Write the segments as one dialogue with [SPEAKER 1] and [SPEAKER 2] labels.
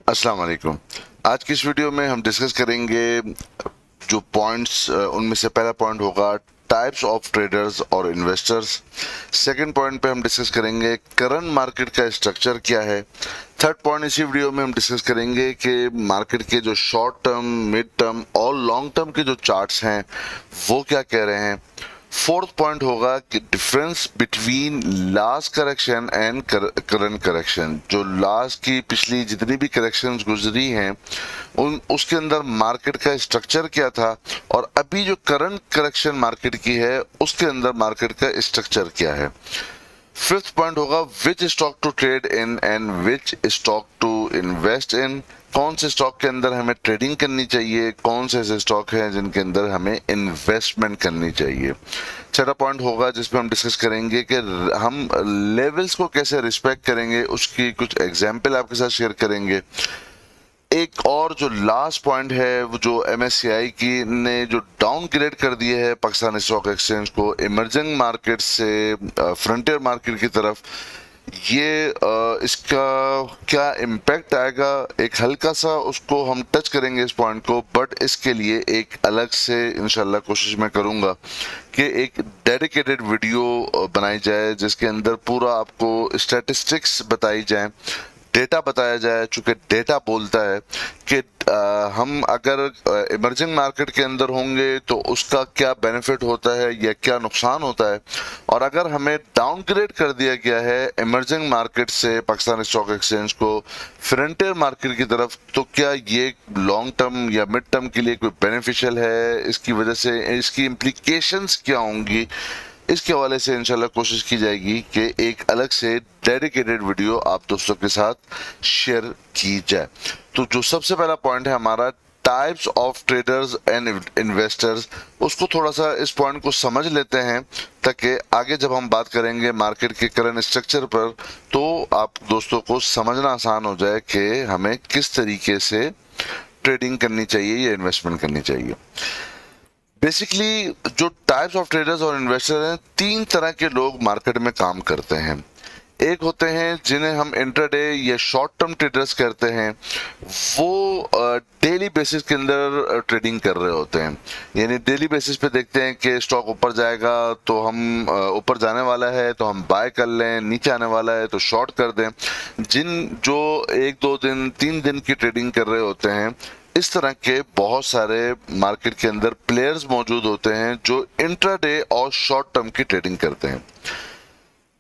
[SPEAKER 1] अस्सलाम वालेकुम। आज की इस वीडियो में हम डिस्कस करेंगे जो पॉइंट्स, उनमें से पहला पॉइंट होगा टाइप्स ऑफ ट्रेडर्स और इन्वेस्टर्स। सेकंड पॉइंट पे हम डिस्कस करेंगे करंट मार्केट का स्ट्रक्चर क्या है। थर्ड पॉइंट इसी वीडियो में हम डिस्कस करेंगे कि मार्केट के जो शॉर्ट टर्म, मिड टर्म और लॉन्ग टर्म के जो चार्ट्स हैं वो क्या कह रहे हैं। फोर्थ पॉइंट होगा कि difference between last correction and current correction. जो लास्ट की पिछली जितनी भी करेक्शंस गुजरी हैं उन उसके अंदर मार्केट का स्ट्रक्चर क्या था, और अभी जो करंट करेक्शन मार्केट की है उसके अंदर मार्केट का स्ट्रक्चर क्या है। फिफ्थ पॉइंट होगा which stock to trade in and which stock to invest in. कौन से स्टॉक के अंदर हमें ट्रेडिंग करनी चाहिए, कौन से ऐसे स्टॉक हैं जिनके अंदर हमें इन्वेस्टमेंट करनी चाहिए। छठा पॉइंट होगा जिसमें हम डिस्कस करेंगे कि हम लेवल्स को कैसे रिस्पेक्ट करेंगे, उसकी कुछ एग्जाम्पल आपके साथ शेयर करेंगे। एक और जो लास्ट पॉइंट है वो जो एमएससीआई की ने जो डाउनग्रेड कर दिए है पाकिस्तान स्टॉक एक्सचेंज को इमर्जिंग मार्केट से फ्रंटियर मार्केट की तरफ, ये इसका क्या इम्पैक्ट आएगा, एक हल्का सा उसको हम टच करेंगे इस पॉइंट को। बट इसके लिए एक अलग से इंशाल्लाह कोशिश मैं करूंगा कि एक डेडिकेटेड वीडियो बनाई जाए जिसके अंदर पूरा आपको स्टैटिस्टिक्स बताई जाए, डेटा बताया जाए। चूंकि डेटा बोलता है कि हम अगर इमर्जिंग मार्केट के अंदर होंगे तो उसका क्या बेनिफिट होता है या क्या नुकसान होता है, और अगर हमें डाउनग्रेड कर दिया गया है इमर्जिंग मार्केट से पाकिस्तान स्टॉक एक्सचेंज को फ्रंटियर मार्केट की तरफ, तो क्या ये लॉन्ग टर्म या मिड टर्म के लिए कोई बेनिफिशियल है, इसकी वजह से इसकी इम्प्लीकेशंस क्या होंगी। इसके हवाले से इंशाल्लाह कोशिश की जाएगी कि एक अलग से डेडिकेटेड वीडियो आप दोस्तों के साथ शेयर की जाए। तो जो सबसे पहला पॉइंट है हमारा types of traders and investors, उसको थोड़ा सा इस पॉइंट को समझ लेते हैं ताकि आगे जब हम बात करेंगे मार्केट के करंट स्ट्रक्चर पर तो आप दोस्तों को समझना आसान हो जाए कि हमें किस तरीके से ट्रेडिंग करनी चाहिए या इन्वेस्टमेंट करनी चाहिए। बेसिकली जो टाइप्स ऑफ ट्रेडर्स और इन्वेस्टर हैं, तीन तरह के लोग मार्केट में काम करते हैं। एक होते हैं जिन्हें हम इंट्राडे या शॉर्ट टर्म ट्रेडर्स कहते हैं, वो डेली बेसिस के अंदर ट्रेडिंग कर रहे होते हैं। यानी डेली बेसिस पे देखते हैं कि स्टॉक ऊपर जाएगा तो हम ऊपर जाने वाला है तो हम बाय कर लें, नीचे आने वाला है तो शॉर्ट कर दें। जो एक दो दिन तीन दिन की ट्रेडिंग कर रहे होते हैं, इस तरह के बहुत सारे मार्केट के अंदर प्लेयर्स मौजूद होते हैं जो इंट्राडे और शॉर्ट टर्म की ट्रेडिंग करते हैं।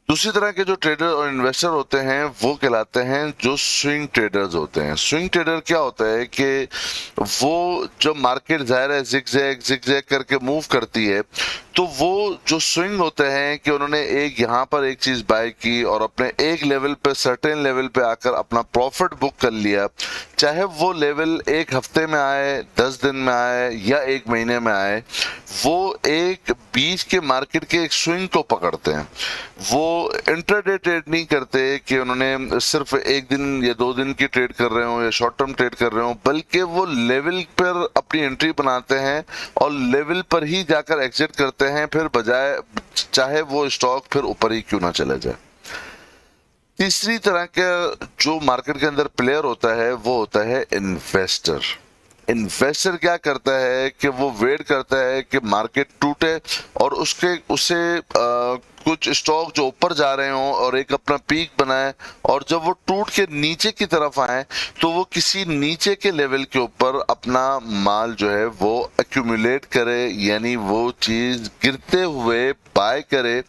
[SPEAKER 1] दूसरी तरह के जो ट्रेडर और इन्वेस्टर होते हैं वो कहलाते हैं जो स्विंग ट्रेडर्स होते हैं। स्विंग ट्रेडर क्या होता है कि वो जब मार्केट जाहिर है जिगजैग करके मूव करती है तो वो जो स्विंग होते हैं कि उन्होंने एक यहाँ पर एक चीज बाय की और अपने एक लेवल पे सर्टेन लेवल पे आकर अपना प्रॉफिट बुक कर लिया, चाहे वो लेवल एक हफ्ते में आए, 10 दिन में आए या एक महीने में आए, वो एक बीच के मार्केट के एक स्विंग को पकड़ते हैं। वो इंट्राडे ट्रेड नहीं करते कि उन्होंने सिर्फ एक दिन या दो दिन की ट्रेड कर रहे हो या शॉर्ट टर्म ट्रेड कर रहे हो, बल्कि वो लेवल पर अपनी एंट्री बनाते हैं और लेवल पर ही जाकर एग्जिट करते हैं, फिर बजाय चाहे वो स्टॉक फिर ऊपर ही क्यों ना चला जाए। तीसरी तरह का जो मार्केट के अंदर प्लेयर होता है वो होता है इन्वेस्टर। इन्वेस्टर क्या करता है कि वो वेट करता है कि मार्केट टूटे और उसे कुछ स्टॉक जो ऊपर जा रहे हों और एक अपना पीक बनाए, और जब वो टूट के नीचे की तरफ आए तो वो किसी नीचे के लेवल के ऊपर अपना माल जो है वो एक्यूमुलेट करे, यानी वो चीज गिरते हुए बाय करे।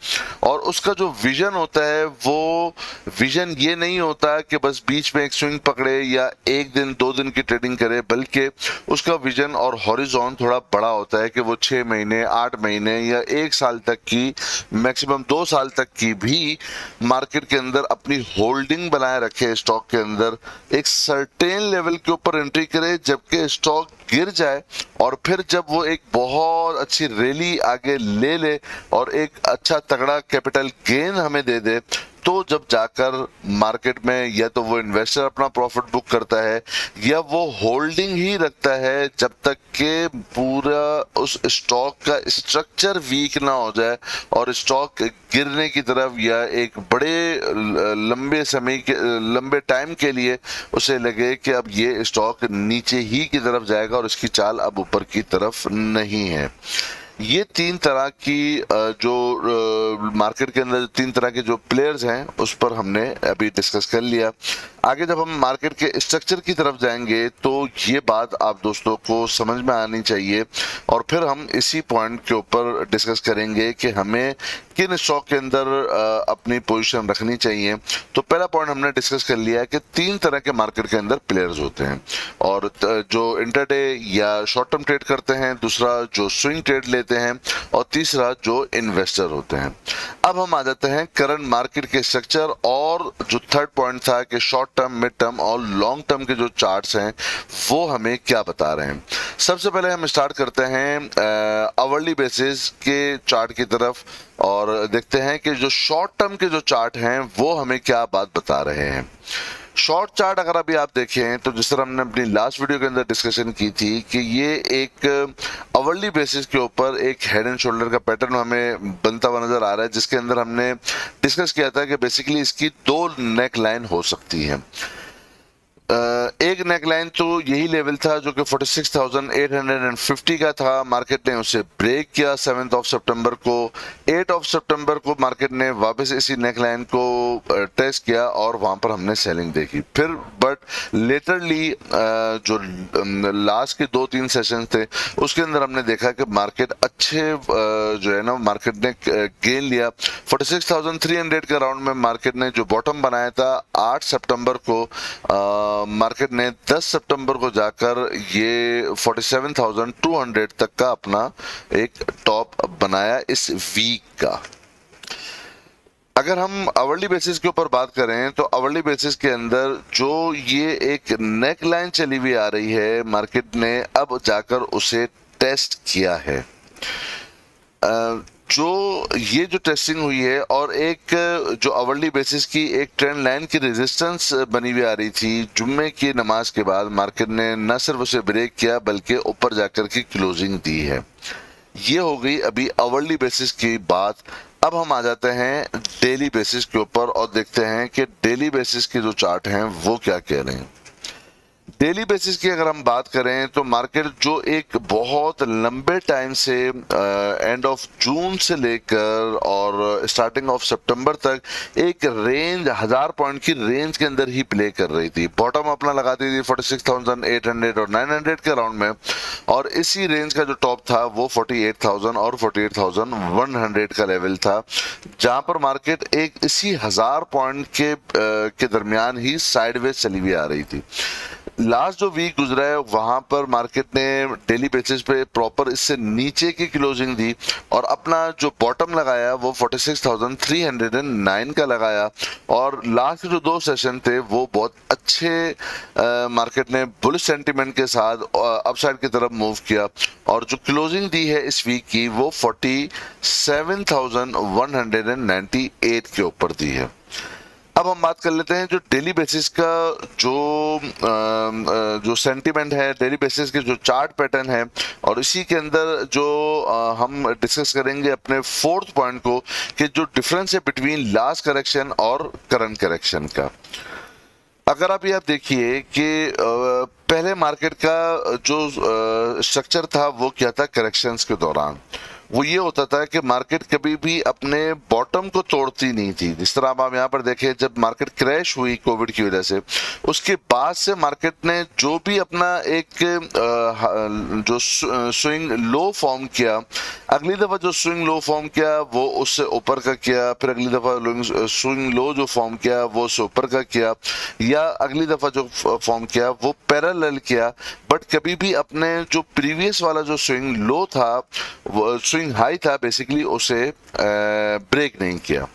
[SPEAKER 1] और उसका जो विजन होता है वो विजन ये नहीं होता कि बस बीच में एक स्विंग पकड़े या एक दिन दो दिन की ट्रेडिंग करे, बल्कि उसका विजन और हॉरिजॉन थोड़ा बड़ा होता है कि वो 6 महीने, 8 महीने या एक साल तक की, मैक्सिमम 2 साल तक की भी मार्केट के अंदर अपनी होल्डिंग बनाए रखे स्टॉक के अंदर, एक सर्टेन लेवल के ऊपर एंट्री करे जबकि स्टॉक गिर जाए, और फिर जब वो एक बहुत अच्छी रैली आगे ले ले और एक अच्छा तगड़ा कैपिटल गेन हमें दे दे तो जब जाकर मार्केट में या तो वो इन्वेस्टर अपना प्रॉफिट बुक करता है या वो होल्डिंग ही रखता है जब तक के पूरा उस स्टॉक का स्ट्रक्चर वीक ना हो जाए और स्टॉक गिरने की तरफ या एक बड़े लंबे टाइम के लिए उसे लगे कि अब ये स्टॉक नीचे ही की तरफ जाएगा और इसकी चाल अब ऊपर की तरफ नहीं है। ये तीन तरह की जो मार्केट के अंदर तीन तरह के जो प्लेयर्स हैं उस पर हमने अभी डिस्कस कर लिया। आगे जब हम मार्केट के स्ट्रक्चर की तरफ जाएंगे तो ये बात आप दोस्तों को समझ में आनी चाहिए और फिर हम इसी पॉइंट के ऊपर डिस्कस करेंगे कि हमें किन स्टॉक के अंदर अपनी पोजीशन रखनी चाहिए। तो पहला पॉइंट हमने डिस्कस कर लिया है कि तीन तरह के मार्केट के अंदर प्लेयर्स होते हैं और जो इंटरडे या शॉर्ट टर्म ट्रेड करते हैं, दूसरा जो स्विंग ट्रेड लेते हैं और तीसरा जो इन्वेस्टर होते हैं। अब हम आ जाते हैं करंट मार्केट के स्ट्रक्चर और जो थर्ड पॉइंट था कि शॉर्ट टर्म, मिड टर्म और लॉन्ग टर्म के जो चार्ट्स हैं वो हमें क्या बता रहे हैं। सबसे पहले हम स्टार्ट करते हैं आवरली बेसिस के चार्ट की तरफ और देखते हैं कि जो शॉर्ट टर्म के जो चार्ट हैं वो हमें क्या बात बता रहे हैं। शॉर्ट चार्ट अगर अभी आप देखें तो जिस तरह हमने अपनी लास्ट वीडियो के अंदर डिस्कशन की थी कि ये एक आवरली बेसिस के ऊपर एक हेड एंड शोल्डर का पैटर्न हमें बनता हुआ नजर आ रहा है, जिसके अंदर हमने डिस्कस किया था कि बेसिकली इसकी दो नेक लाइन हो सकती है। एक नेकलाइन तो यही लेवल था जो कि 46,850 का था। मार्केट ने उसे ब्रेक किया 7 सितंबर को। 8 सितंबर को मार्केट ने वापस इसी नेकलाइन को टेस्ट किया और वहां पर हमने सेलिंग देखी। फिर बट लेटरली जो लास्ट के 2-3 सेशन थे उसके अंदर हमने देखा कि मार्केट अच्छे जो है ना मार्केट ने गेन लिया। 46,300 के राउंड में मार्केट ने जो बॉटम बनाया था 8 सितंबर को, मार्केट ने 10 सितंबर को जाकर ये 47,200 तक का अपना एक टॉप बनाया इस वीक का। अगर हम आवरली बेसिस के ऊपर बात करें तो आवरली बेसिस के अंदर जो ये एक नेक लाइन चली हुई आ रही है, मार्केट ने अब जाकर उसे टेस्ट किया है। जो ये जो टेस्टिंग हुई है और एक जो आवरली बेसिस की एक ट्रेंड लाइन की रेजिस्टेंस बनी हुई आ रही थी, जुम्मे की नमाज के बाद मार्केट ने न सिर्फ उसे ब्रेक किया बल्कि ऊपर जाकर की क्लोजिंग दी है। ये हो गई अभी आवरली बेसिस की बात। अब हम आ जाते हैं डेली बेसिस के ऊपर और देखते हैं कि डेली बेसिस के जो चार्ट हैं वो क्या कह रहे हैं। डेली बेसिस की अगर हम बात करें तो मार्केट जो एक बहुत लंबे टाइम से एंड ऑफ जून से लेकर और स्टार्टिंग ऑफ सितंबर तक एक रेंज 1000 पॉइंट की रेंज के अंदर ही प्ले कर रही थी। बॉटम अपना लगाती थी 46,800 और 900 के राउंड में और इसी रेंज का जो टॉप था वो 48,000 और 48,100 का लेवल था, जहां पर मार्केट एक इसी 1000 पॉइंट के दरमियान ही साइडवेज चली हुई आ रही थी। लास्ट जो वीक गुजरा है वहां पर मार्केट ने डेली बेसिस पे प्रॉपर इससे नीचे की क्लोजिंग दी और अपना जो बॉटम लगाया वो 46,309 का लगाया और लास्ट जो 2 सेशन थे वो बहुत अच्छे मार्केट ने बुलिश सेंटीमेंट के साथ अपसाइड की तरफ मूव किया और जो क्लोजिंग दी है इस वीक की वो 47,198 के ऊपर दी है। अब हम बात कर लेते हैं जो डेली बेसिस का जो सेंटीमेंट है, डेली बेसिस के जो चार्ट पैटर्न है और इसी के अंदर जो हम डिस्कस करेंगे अपने फोर्थ पॉइंट को कि जो डिफरेंस है बिटवीन लास्ट करेक्शन और करंट करेक्शन का। अगर आप ये देखिए कि पहले मार्केट का जो स्ट्रक्चर था वो क्या था करेक्शंस के दौरान, वो ये होता था कि मार्केट कभी भी अपने बॉटम को तोड़ती नहीं थी। जिस तरह आप यहाँ पर देखें जब मार्केट क्रैश हुई कोविड की वजह से, उसके बाद से मार्केट ने जो भी अपना एक जो स्विंग लो फॉर्म किया, अगली दफा जो स्विंग लो फॉर्म किया वो उससे ऊपर का किया, फिर अगली दफा स्विंग लो जो फॉर्म किया वो उससे ऊपर का किया, या अगली दफा जो फॉर्म किया वो पैरेलल किया, बट कभी भी अपने जो प्रीवियस वाला जो स्विंग लो था, स्विंग हाई था बेसिकली, उसे ब्रेक नहीं किया।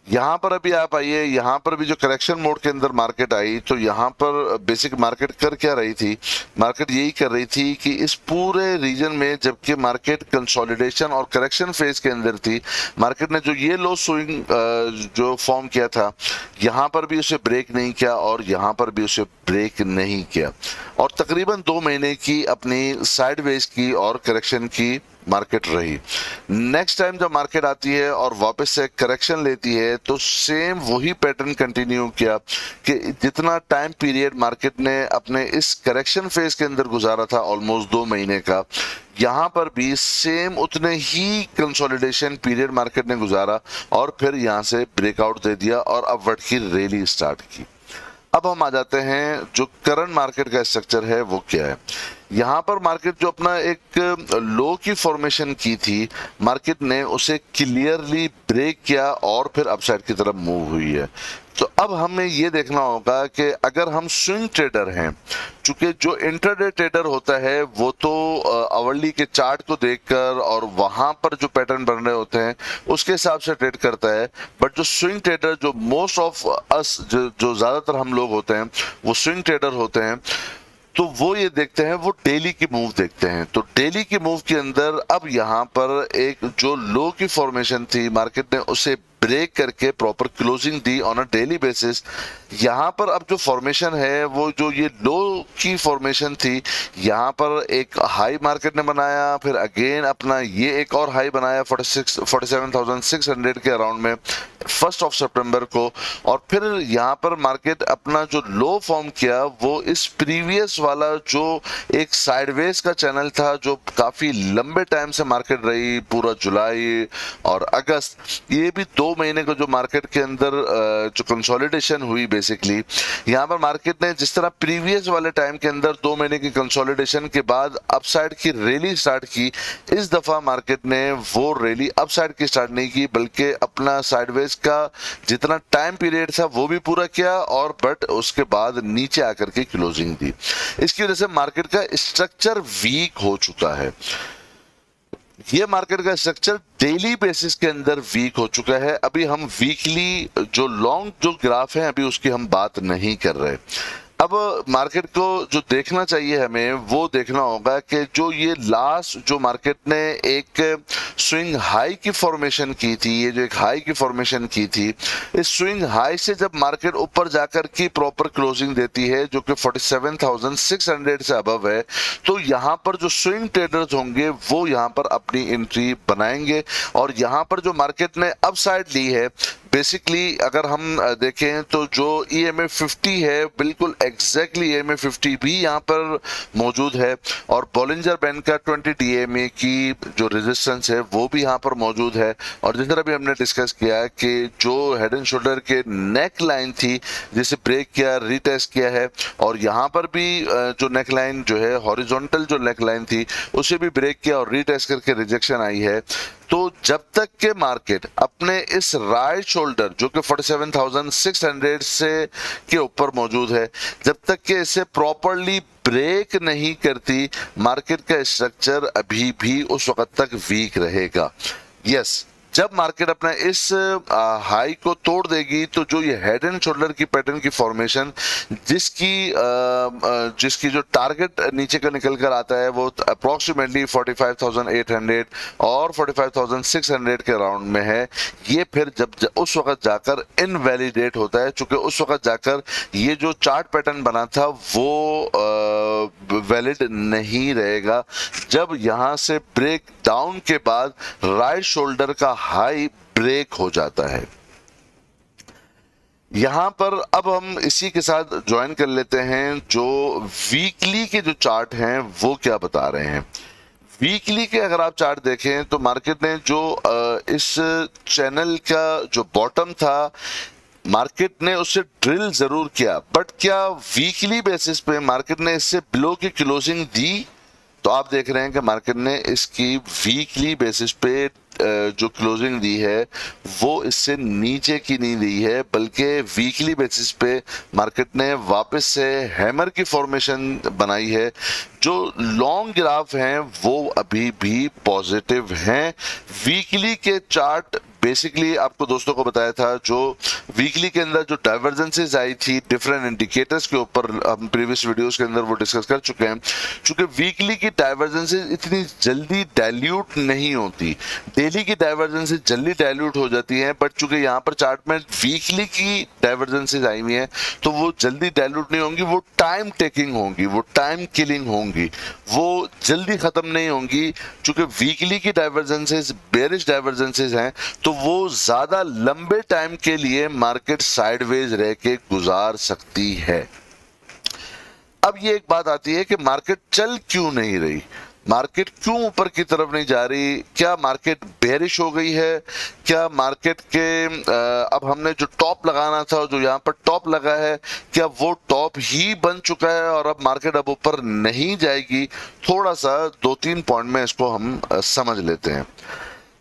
[SPEAKER 1] यहाँ पर अभी आप आइए, यहाँ पर भी जो करेक्शन मोड के अंदर मार्केट आई, तो यहाँ पर बेसिक मार्केट कर क्या रही थी, मार्केट यही कर रही थी कि इस पूरे रीजन में जबकि मार्केट कंसोलिडेशन और करेक्शन फेज के अंदर थी, मार्केट ने जो ये लो स्विंग जो फॉर्म किया था, यहाँ पर भी उसे ब्रेक नहीं किया और यहाँ पर भी उसे ब्रेक नहीं किया, और तकरीबन 2 महीने की अपनी साइडवेज की और करेक्शन की मार्केट रही। नेक्स्ट टाइम जब मार्केट आती है और वापस से करेक्शन लेती है, तो सेम वही पैटर्न कंटिन्यू किया कि जितना टाइम पीरियड मार्केट ने अपने इस करेक्शन फेज के अंदर गुजारा था, ऑलमोस्ट 2 महीने का, यहाँ पर भी सेम उतने ही कंसोलिडेशन पीरियड मार्केट ने गुजारा और फिर यहाँ से ब्रेकआउट दे दिया और अपवर्ड की रैली स्टार्ट की। अब हम आ जाते हैं जो करंट मार्केट का स्ट्रक्चर है वो क्या है। यहाँ पर मार्केट जो अपना एक लो की फॉर्मेशन की थी, मार्केट ने उसे क्लियरली ब्रेक किया और फिर अपसाइड की तरफ मूव हुई है। तो अब हमें ये देखना होगा कि अगर हम स्विंग ट्रेडर हैं, चूंकि जो इंट्राडे ट्रेडर होता है वो तो आवरली के चार्ट को देखकर और वहां पर जो पैटर्न बन रहे होते हैं उसके हिसाब से ट्रेड करता है, बट जो स्विंग ट्रेडर, जो मोस्ट ऑफ अस जो ज्यादातर हम लोग होते हैं वो स्विंग ट्रेडर होते हैं, तो वो ये देखते हैं, वो डेली की मूव देखते हैं। तो डेली की मूव के अंदर अब यहाँ पर एक जो लो की फॉर्मेशन थी, मार्केट ने उसे ब्रेक करके proper closing the on a daily basis. यहाँ पर अब जो फॉर्मेशन है वो जो ये लो की फॉर्मेशन थी, यहाँ पर एक हाई मार्केट ने बनाया, फिर अगेन अपना ये एक और हाई बनाया 47,600 के अराउंड में 1 सितंबर को, और फिर यहाँ पर मार्केट अपना जो लो फॉर्म किया वो इस प्रीवियस वाला जो एक साइडवेज का चैनल था, जो काफी लंबे टाइम से मार्केट रही, पूरा जुलाई और अगस्त, ये भी 2 महीने को जो मार्केट के अंदर जो कंसोलिडेशन हुई, बेसिकली यहाँ पर मार्केट ने जिस तरह प्रीवियस वाले टाइम के अंदर 2 महीने की कंसोलिडेशन के बाद अपसाइड की रैली स्टार्ट की, इस दफा मार्केट ने वो रैली अपसाइड की स्टार्ट नहीं की, बल्कि अपना साइडवेज का जितना टाइम पीरियड था वो भी पूरा किया और बट उसके बाद नीचे आकर के क्लोजिंग दी। इसकी वजह से मार्केट का स्ट्रक्चर वीक हो चुका है। ये मार्केट का स्ट्रक्चर डेली बेसिस के अंदर वीक हो चुका है। अभी हम वीकली जो लॉन्ग जो ग्राफ है अभी उसकी हम बात नहीं कर रहे। अब मार्केट को जो देखना चाहिए हमें वो देखना होगा कि जो ये लास्ट जो मार्केट ने एक स्विंग हाई की फॉर्मेशन की थी, ये जो एक हाई की फॉर्मेशन की थी, इस स्विंग हाई से जब मार्केट ऊपर जाकर की प्रॉपर क्लोजिंग देती है जो कि 47,600 से अबव है, तो यहाँ पर जो स्विंग ट्रेडर्स होंगे वो यहाँ पर अपनी एंट्री बनाएंगे। और यहाँ पर जो मार्केट ने अपसाइड ली है, बेसिकली अगर हम देखें तो जो EMA 50 है, बिल्कुल एग्जैक्टली EMA 50 भी यहाँ पर मौजूद है, और बॉलिंजर बैंड का 20 DMA की जो रेजिस्टेंस है वो भी यहाँ पर मौजूद है। और जिस तरह भी हमने डिस्कस किया कि जो हेड एंड शोल्डर के नेक लाइन थी जिसे ब्रेक किया, रीटेस्ट किया है, और यहाँ पर भी जो नेक लाइन जो है हॉरिजॉन्टल जो नेक लाइन थी उसे भी ब्रेक किया और रीटेस्ट करके रिजेक्शन आई है। तो जब तक के मार्केट अपने इस राइट शोल्डर जो कि 47,600 से के ऊपर मौजूद है, जब तक के इसे प्रॉपरली ब्रेक नहीं करती, मार्केट का स्ट्रक्चर अभी भी उस वक्त तक वीक रहेगा। यस, जब मार्केट अपना इस हाई को तोड़ देगी तो जो ये हेड एंड शोल्डर की पैटर्न की फॉर्मेशन जिसकी जो टारगेट नीचे का निकल कर आता है वो अप्रोक्सीमेटली 45,800 और 45,600 के अराउंड में है, ये फिर जब उस वक्त जाकर इनवैलिडेट होता है, चूंकि उस वक्त जाकर ये जो चार्ट पैटर्न बना था वो वैलिड नहीं रहेगा। जब यहाँ से ब्रेक डाउन के बाद राइट शोल्डर का हाई ब्रेक हो जाता है। यहां पर अब हम इसी के साथ ज्वाइन कर लेते हैं जो वीकली के जो चार्ट हैं वो क्या बता रहे हैं। वीकली के अगर आप चार्ट देखें तो मार्केट ने जो इस चैनल का जो बॉटम था, मार्केट ने उससे ड्रिल जरूर किया, बट क्या वीकली बेसिस पे मार्केट ने इससे बिलो की क्लोजिंग दी? तो आप देख रहे हैं कि मार्केट ने इसकी वीकली बेसिस पे जो क्लोजिंग दी है वो इससे नीचे की नहीं दी है, बल्कि वीकली बेसिस पे मार्केट ने वापस से हैमर की फॉर्मेशन बनाई है। जो लॉन्ग ग्राफ हैं वो अभी भी पॉजिटिव हैं। वीकली के चार्ट बेसिकली आपको दोस्तों को बताया था, जो वीकली के अंदर जो डाइवर्जेंसेस आई थी डिफरेंट इंडिकेटर्स के ऊपर, हम प्रीवियस वीडियोस के अंदर वो डिस्कस कर चुके हैं। चूंकि वीकली की डाइवर्जेंसेस इतनी जल्दी डाइल्यूट नहीं होती, डेली की डाइवर्जेंसेस जल्दी डाइल्यूट हो जाती हैं, बट चूंकि यहाँ पर चार्ट में वीकली की डाइवर्जेंसेस आई हुई हैं तो वो जल्दी डाइल्यूट नहीं होंगी, वो टाइम टेकिंग होंगी, वो टाइम किलिंग होंगी, वो जल्दी खत्म नहीं होंगी। चूंकि वीकली की डाइवर्जेंसेस बेरिश डाइवर्जेंसेस हैं तो वो ज्यादा लंबे टाइम के लिए मार्केट साइडवेज रह के गुजार सकती है। अब ये एक बात आती है कि मार्केट चल क्यों नहीं रही, मार्केट क्यों ऊपर की तरफ नहीं जा रही, क्या मार्केट बेरिश हो गई है, क्या मार्केट के अब हमने जो टॉप लगाना था, जो यहाँ पर टॉप लगा है, क्या वो टॉप ही बन चुका है और अब मार्केट अब ऊपर नहीं जाएगी। थोड़ा सा 2-3 पॉइंट में इसको हम समझ लेते हैं।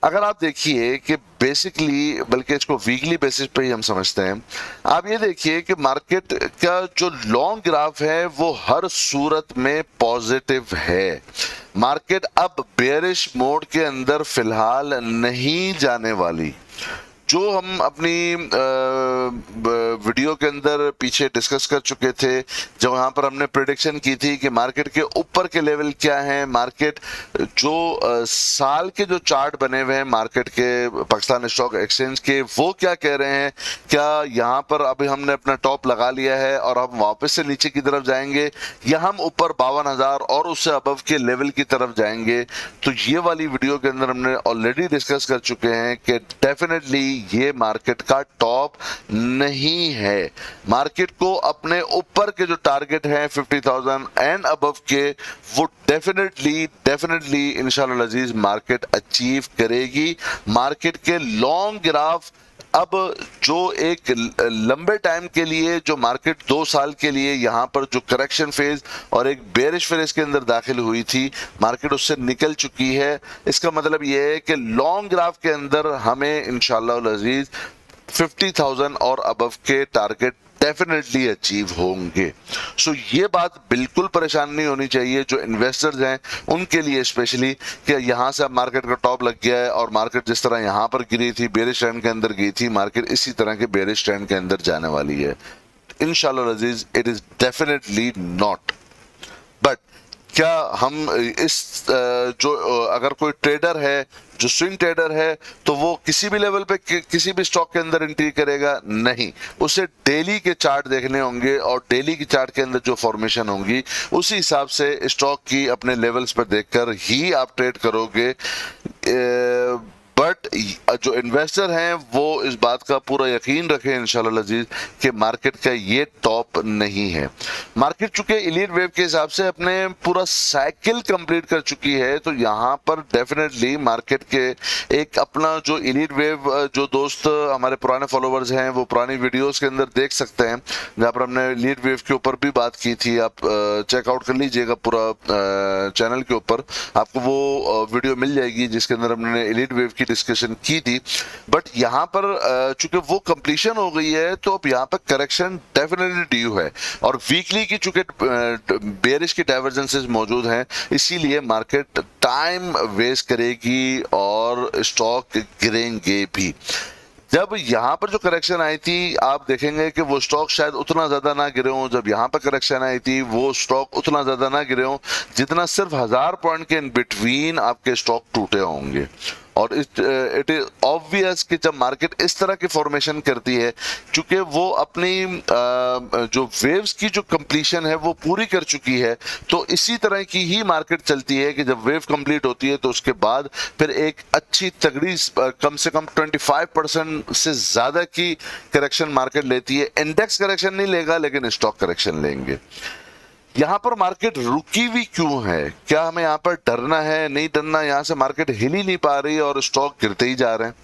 [SPEAKER 1] अगर आप देखिए कि बेसिकली, बल्कि इसको वीकली बेसिस पे ही हम समझते हैं, आप ये देखिए कि मार्केट का जो लॉन्ग ग्राफ है वो हर सूरत में पॉजिटिव है। मार्केट अब बेयरिश मोड के अंदर फिलहाल नहीं जाने वाली। जो हम अपनी वीडियो के अंदर पीछे डिस्कस कर चुके थे, जब वहां पर हमने प्रेडिक्शन की थी कि मार्केट के ऊपर के लेवल क्या है, मार्केट जो साल के जो चार्ट बने हुए हैं मार्केट के पाकिस्तान स्टॉक एक्सचेंज के, वो क्या कह रहे हैं, क्या यहाँ पर अभी हमने अपना टॉप लगा लिया है और हम वापस से नीचे की तरफ जाएंगे या हम ऊपर 52,000 और उससे अबव के लेवल की तरफ जाएंगे। तो ये वाली वीडियो के अंदर हमने ऑलरेडी डिस्कस कर चुके हैं कि डेफिनेटली ये मार्केट का टॉप नहीं है। मार्केट को अपने ऊपर के जो टारगेट हैं 50,000 एंड अबव के, वो डेफिनेटली इंशाल्लाह अजीज मार्केट अचीव करेगी। मार्केट के लॉन्ग ग्राफ अब जो एक लंबे टाइम के लिए, जो मार्केट 2 साल के लिए यहाँ पर जो करेक्शन फेज और एक बेरिश फेज के अंदर दाखिल हुई थी, मार्केट उससे निकल चुकी है। इसका मतलब यह है कि लॉन्ग ग्राफ के अंदर हमें इंशाल्लाह अजीज 50,000 और अबव के टारगेट डेफिनेटली अचीव होंगे। सो ये बात बिल्कुल परेशान नहीं होनी चाहिए जो इन्वेस्टर्स हैं उनके लिए स्पेशली, कि यहाँ से अब मार्केट का टॉप लग गया है और मार्केट जिस तरह यहाँ पर गिरी थी, बेरिश ट्रेंड के अंदर गई थी, मार्केट इसी तरह के बेरिश ट्रेंड के अंदर जाने वाली है। इंशाल्लाह Aziz it is definitely not. But क्या हम इस जो अगर कोई ट्रेडर है जो स्विंग ट्रेडर है तो वो किसी भी लेवल पे किसी भी स्टॉक के अंदर एंट्री करेगा? नहीं, उसे डेली के चार्ट देखने होंगे और डेली की चार्ट के अंदर जो फॉर्मेशन होंगी उसी हिसाब से स्टॉक की अपने लेवल्स पर देखकर ही आप ट्रेड करोगे। बट जो इन्वेस्टर हैं वो इस बात का पूरा यकीन रखें इंशाल्लाह अजीज कि मार्केट का ये टॉप नहीं है। मार्केट चूंकि एलीट वेव के हिसाब से अपने पूरा साइकिल कंप्लीट कर चुकी है, तो यहाँ पर डेफिनेटली मार्केट के एक अपना जो एलीट वेव, जो दोस्त हमारे पुराने फॉलोवर्स हैं वो पुरानी वीडियोस के अंदर देख सकते हैं जहाँ पर हमने एलीट वेव के ऊपर भी बात की थी। आप चेकआउट कर लीजिएगा पूरा चैनल के ऊपर, आपको वो वीडियो मिल जाएगी जिसके अंदर हमने एलीट वेव की डिस्कशन की थी। बट यहाँ पर चूंकि वो कंप्लीशन हो गई है तो अब यहाँ पर करेक्शन डेफिनेटली ड्यू है और वीकली की चूंकि बेरिश की डाइवर्जेंसेस मौजूद हैं, इसीलिए मार्केट टाइम वेस्ट करेगी और स्टॉक गिरेंगे भी। जब यहाँ पर जो करेक्शन आई थी आप देखेंगे कि वो स्टॉक शायद उतना ज्यादा ना गिरे हों, जब यहाँ पर करेक्शन आई थी वो स्टॉक उतना ज्यादा ना गिरे हों जितना सिर्फ 1000 पॉइंट के इन बिटवीन आपके स्टॉक टूटे होंगे। और इट इज ऑब्वियस कि जब मार्केट इस तरह की फॉर्मेशन करती है, क्योंकि वो अपनी जो वेव्स की जो कंप्लीशन है वो पूरी कर चुकी है, तो इसी तरह की ही मार्केट चलती है कि जब वेव कंप्लीट होती है तो उसके बाद फिर एक अच्छी तगड़ी कम से कम 25% से ज्यादा की करेक्शन मार्केट लेती है। इंडेक्स करेक्शन नहीं लेगा लेकिन स्टॉक करेक्शन लेंगे। यहाँ पर मार्केट रुकी हुई क्यों है? क्या हमें यहाँ पर डरना है? नहीं डरना। यहाँ से मार्केट हिल ही नहीं पा रही और स्टॉक गिरते ही जा रहे हैं।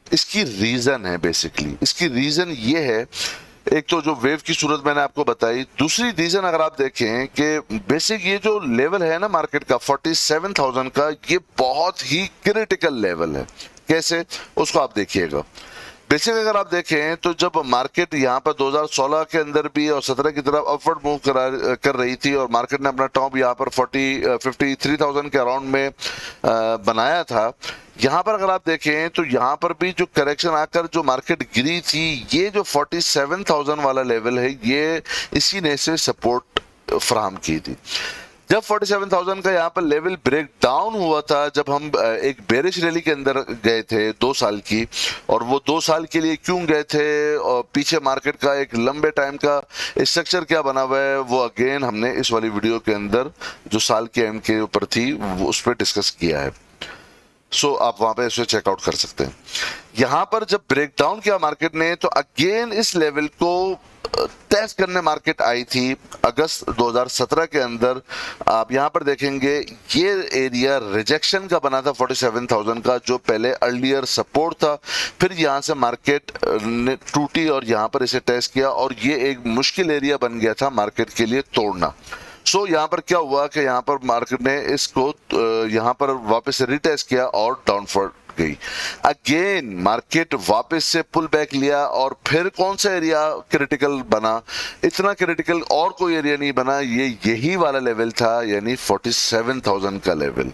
[SPEAKER 1] इसकी रीजन है, बेसिकली इसकी रीजन ये है, एक तो जो वेव की सूरत मैंने आपको बताई, दूसरी रीजन अगर आप देखें कि बेसिक ये जो लेवल है ना मार्केट का 47,000 का, ये बहुत ही क्रिटिकल लेवल है। कैसे? उसको आप देखिएगा। बेसिक अगर आप देखें तो जब मार्केट यहाँ पर 2016 के अंदर भी और 17 की तरफ अपवर्ड मूव कर रही थी और मार्केट ने अपना टॉप यहाँ पर 53,000 के अराउंड में बनाया था, यहाँ पर अगर आप देखें तो यहाँ पर भी जो करेक्शन आकर जो मार्केट गिरी थी, ये जो 47,000 वाला लेवल है, ये इसी ने से सपोर्ट फराहम की थी। जब 47,000 का यहाँ पर लेवल ब्रेक डाउन हुआ था, जब हम एक बेरिश रैली के अंदर गए थे 2 साल की, और वो 2 साल के लिए क्यों गए थे और पीछे मार्केट का एक लंबे टाइम का स्ट्रक्चर क्या बना हुआ है, वो अगेन हमने इस वाली वीडियो के अंदर जो साल के एंड के ऊपर थी वो उस पर डिस्कस किया है। सो आप वहां पे इसे चेकआउट कर सकते हैं। यहां पर जब ब्रेकडाउन किया मार्केट ने तो अगेन इस लेवल को टेस्ट करने मार्केट आई थी अगस्त 2017 के अंदर। आप यहां पर देखेंगे ये एरिया रिजेक्शन का बना था 47,000 का, जो पहले अर्लियर सपोर्ट था। फिर यहां से मार्केट ने टूटी और यहां पर इसे टेस्ट किया और ये एक मुश्किल एरिया बन गया था मार्केट के लिए तोड़ना। सो यहाँ पर क्या हुआ कि यहाँ पर मार्केट ने इसको यहाँ पर वापस रिटेस्ट किया और डाउनफॉल गई। अगेन मार्केट वापस से पुल बैक लिया और फिर कौन सा एरिया क्रिटिकल बना, इतना क्रिटिकल और कोई एरिया नहीं बना, ये यही वाला लेवल था, यानी 47,000 का लेवल।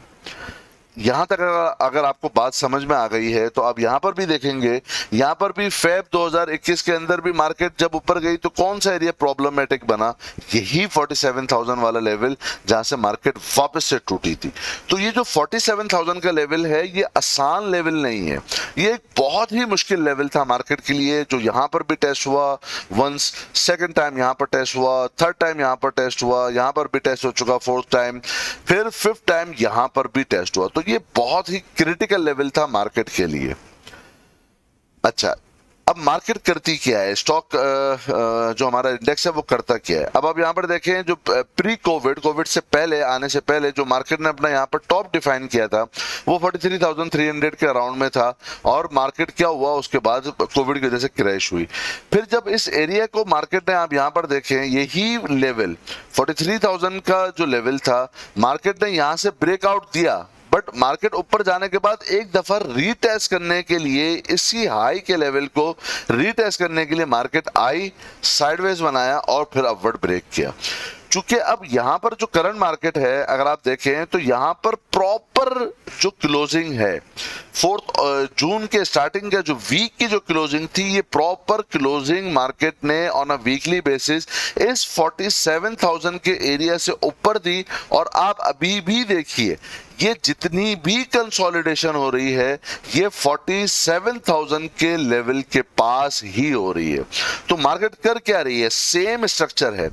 [SPEAKER 1] यहां तक अगर आपको बात समझ में आ गई है तो आप यहां पर भी देखेंगे, यहां पर भी फेब 2021 के अंदर भी मार्केट जब ऊपर गई तो कौन सा एरिया प्रॉब्लमेटिक बना, यही 47,000 वाला लेवल जहां से मार्केट वापस से टूटी थी। तो ये जो 47,000 का लेवल है ये आसान लेवल नहीं है, ये एक बहुत ही मुश्किल लेवल था मार्केट के लिए, जो यहां पर भी टेस्ट हुआ वंस, सेकंड टाइम यहां पर टेस्ट हुआ, थर्ड टाइम यहां पर टेस्ट हुआ, यहां पर भी टेस्ट हो चुका फोर्थ टाइम, फिर फिफ्थ टाइम यहां पर भी टेस्ट हुआ। तो ये बहुत ही क्रिटिकल लेवल था मार्केट के लिए। अच्छा, अब मार्केट करती क्या है, स्टॉक जो हमारा इंडेक्स है वो करता क्या है। अब आप यहां पर देखें, जो प्री कोविड से पहले आने से पहले जो मार्केट ने अपना यहां पर टॉप डिफाइन किया था वो 43,300 के अराउंड में था, और मार्केट क्या हुआ उसके बाद कोविड की वजह से क्रैश हुई। फिर जब इस एरिया को मार्केट ने, आप यहां पर देखें, यही लेवल 43,000 का जो लेवल था, मार्केट ने यहां से ब्रेकआउट दिया, बट मार्केट ऊपर जाने के बाद एक दफा रीटेस्ट करने के लिए, इसी हाई के लेवल को रीटेस्ट करने के लिए मार्केट आई, साइडवेज बनाया और फिर अपवर्ड ब्रेक किया। चूंकि अब यहां पर जो करंट मार्केट है अगर आप देखें तो यहां पर प्रॉपर जो क्लोजिंग है 4 जून के स्टार्टिंग का जो वीक की जो क्लोजिंग थी, ये प्रॉपर क्लोजिंग मार्केट ने ऑन अ वीकली बेसिस इस 47,000 के एरिया से ऊपर दी। और आप अभी भी देखिए ये जितनी भी कंसोलिडेशन हो रही है ये 47,000 के लेवल के पास ही हो रही है। तो मार्केट कर क्या रही है, सेम स्ट्रक्चर है।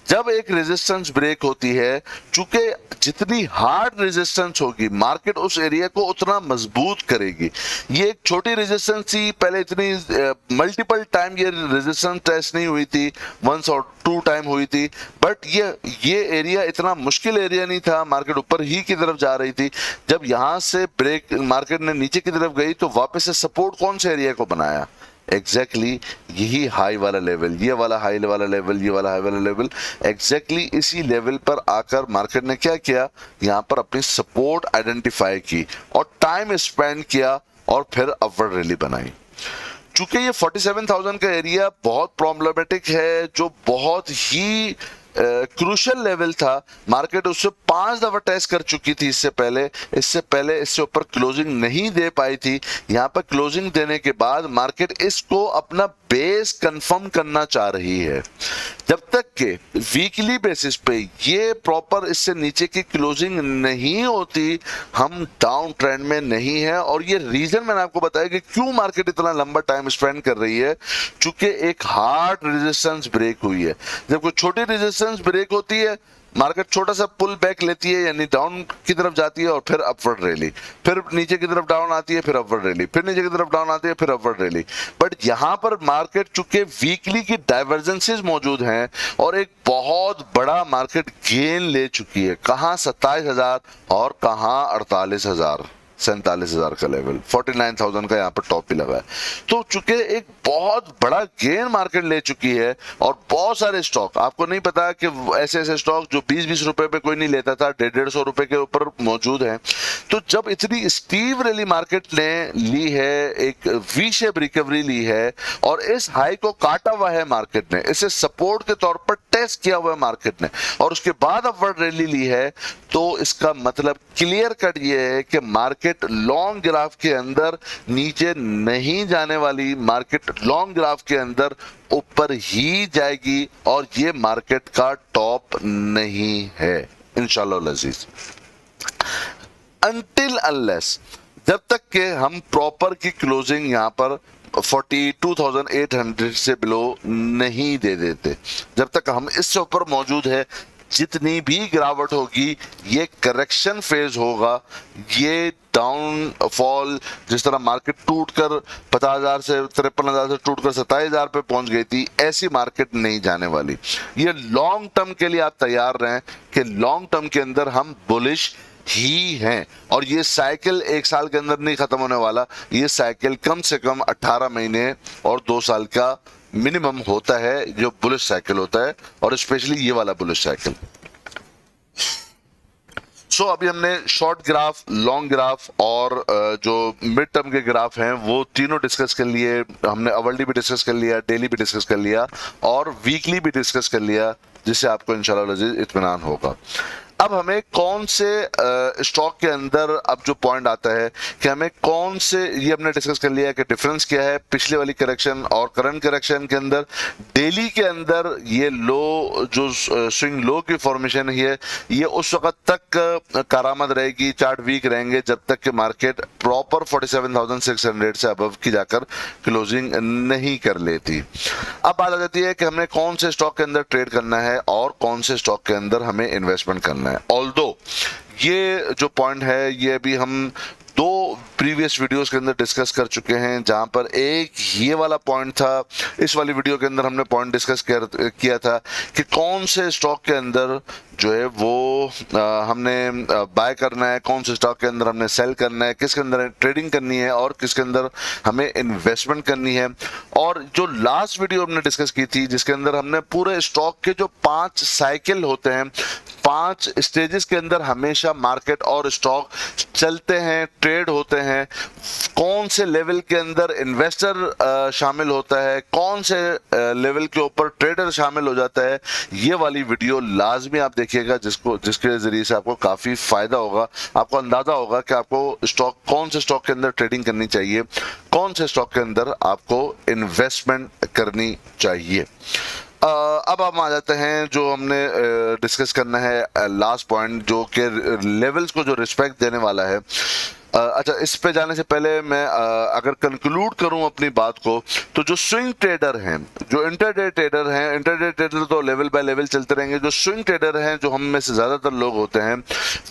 [SPEAKER 1] जब एक रेजिस्टेंस ब्रेक होती है, चूंकि जितनी हार्ड रेजिस्टेंस होगी मार्केट उस एरिया को उतना मजबूत करेगी। ये एक छोटी रेजिस्टेंस थी, पहले इतनी मल्टीपल टाइम ये रेजिस्टेंस टेस्ट नहीं हुई थी, वंस और 2 टाइम हुई थी, बट ये एरिया इतना मुश्किल एरिया नहीं था, मार्केट ऊपर ही की तरफ जा रही थी। जब यहां से ब्रेक मार्केट ने नीचे की तरफ गई तो वापस से सपोर्ट कौन से एरिया को बनाया, एग्जैक्टली यही हाई वाला लेवल, ये वाला हाई वाला लेवल, ये वाला हाई वाला लेवल, एग्जैक्टली इसी लेवल पर आकर मार्केट ने क्या किया, यहां पर अपनी सपोर्ट आइडेंटिफाई की और टाइम स्पेंड किया और फिर अपवर्ड रैली बनाई। चूंकि ये 47,000 का एरिया बहुत प्रॉब्लमेटिक है, जो बहुत ही क्रूशियल लेवल था, मार्केट उससे 5 दफा टेस्ट कर चुकी थी इससे पहले इससे ऊपर क्लोजिंग नहीं दे पाई थी। यहां पर क्लोजिंग देने के बाद मार्केट इसको अपना बेस कंफर्म करना चाह रही है। जब तक के वीकली बेसिस पे ये प्रॉपर इससे नीचे की क्लोजिंग नहीं होती, हम डाउन ट्रेंड में नहीं है। और ये रीजन मैंने आपको बताया कि क्यों मार्केट इतना लंबा टाइम स्पेंड कर रही है, चूंकि एक हार्ड रेजिस्टेंस ब्रेक हुई है। जब कोई छोटी रेजिस्टेंस ब्रेक होती है मार्केट छोटा सा पुल बैक लेती है, यानी डाउन की तरफ जाती है और फिर अपवर्ड रैली, फिर नीचे की तरफ डाउन आती है, फिर अपवर्ड रैली, फिर नीचे की तरफ डाउन आती है, फिर अपवर्ड रैली। बट यहां पर मार्केट चूंकि वीकली की डाइवर्जेंसेस मौजूद हैं और एक बहुत बड़ा मार्केट गेन ले चुकी है, कहां 27,000 और कहां 48,000। 47,000 का लेवल, 49,000 का यहाँ पर टॉप भी लगा है। तो चूंकि एक बहुत बड़ा गेन मार्केट ले चुकी है और बहुत सारे स्टॉक, आपको नहीं पता कि ऐसे ऐसे स्टॉक जो 20-20 रुपए पे कोई नहीं लेता था, 150-150 रुपए के ऊपर मौजूद है। तो जब इतनी स्टीव रैली मार्केट ने ली है, एक वी शेप रिकवरी ली है और इस हाई को काटा हुआ है मार्केट ने, इसे सपोर्ट के तौर पर टेस्ट किया हुआ है मार्केट ने, और उसके बाद अपवर्ड रैली ली है, तो इसका मतलब क्लियर कट ये है कि मार्केट लॉन्ग ग्राफ के अंदर नीचे नहीं जाने वाली, मार्केट लॉन्ग ग्राफ के अंदर ऊपर ही जाएगी और ये मार्केट का टॉप नहीं है इंशाल्लाह अजीज। अनटिल अनलेस, जब तक के हम प्रॉपर की क्लोजिंग यहां पर 42,800 से बिलो नहीं दे देते, जब तक हम इससे ऊपर मौजूद है, जितनी भी गिरावट होगी ये करेक्शन फेज होगा। ये डाउनफॉल, जिस तरह मार्केट टूटकर 50,000 से 53,000 से टूटकर 27,000 पे पहुंच गई थी, ऐसी मार्केट नहीं जाने वाली। ये लॉन्ग टर्म के लिए आप तैयार रहें कि लॉन्ग टर्म के अंदर हम बुलिश ही हैं, और ये साइकिल एक साल के अंदर नहीं खत्म होने वाला। ये साइकिल कम से कम 18 महीने और 2 साल का मिनिमम होता है जो बुलिश साइकिल होता है, और स्पेशली ये वाला बुलिश साइकिल। सो अभी हमने शॉर्ट ग्राफ, लॉन्ग ग्राफ और जो मिड टर्म के ग्राफ हैं वो तीनों डिस्कस कर लिए। हमने आवरली भी डिस्कस कर लिया, डेली भी डिस्कस कर लिया और वीकली भी डिस्कस कर लिया, जिससे आपको इंशाल्लाह इत्मीनान होगा। अब हमें कौन से स्टॉक के अंदर अब जो पॉइंट आता है कि हमें कौन से, ये हमने डिस्कस कर लिया कि डिफरेंस क्या है पिछले वाली करेक्शन और करंट करेक्शन के अंदर। डेली के अंदर ये लो, जो स्विंग लो की फॉर्मेशन है, ये उस वक्त तक कारामद रहेगी, चार्ट वीक रहेंगे जब तक कि मार्केट प्रॉपर 47,600 से अबव की जाकर क्लोजिंग नहीं कर लेती। अब बात आ जाती है कि हमने कौन से स्टॉक के अंदर ट्रेड करना है और कौन से स्टॉक के अंदर हमें इन्वेस्टमेंट करना है। ऑल्दो ये जो पॉइंट है ये अभी हम 2 प्रीवियस वीडियोस के अंदर डिस्कस कर चुके हैं, जहां पर एक ये वाला पॉइंट था, इस वाली वीडियो के अंदर हमने पॉइंट डिस्कस किया था कि कौन से स्टॉक के अंदर जो है वो हमने बाय करना है, कौन से स्टॉक के अंदर हमने सेल करना है, किसके अंदर ट्रेडिंग करनी है और किसके अंदर हमें इन्वेस्टमेंट करनी है। और जो लास्ट वीडियो हमने डिस्कस की थी जिसके अंदर हमने पूरे स्टॉक के जो 5 साइकिल होते हैं, 5 स्टेजेस के अंदर हमेशा मार्केट और स्टॉक चलते हैं, ट्रेड होते हैं, कौन से लेवल के अंदर इन्वेस्टर शामिल होता है, कौन से लेवल के ऊपर ट्रेडर शामिल हो जाता है, ये वाली वीडियो लाजमी आप देखिएगा, जिसके जरिए से आपको काफी फायदा होगा। आपको अंदाजा होगा कि आपको स्टॉक, कौन से स्टॉक के अंदर ट्रेडिंग करनी चाहिए, कौन से स्टॉक के अंदर आपको इन्वेस्टमेंट करनी चाहिए। अब हम आ जाते हैं जो हमने डिस्कस करना है लास्ट पॉइंट, जो कि लेवल्स को जो रिस्पेक्ट देने वाला है। अच्छा, इस पे जाने से पहले मैं अगर कंक्लूड करूं अपनी बात को, तो जो स्विंग ट्रेडर हैं, जो इंटरडे ट्रेडर हैं, इंटरडे ट्रेडर तो लेवल बाय लेवल चलते रहेंगे। जो स्विंग ट्रेडर हैं, जो हम में से ज्यादातर लोग होते हैं,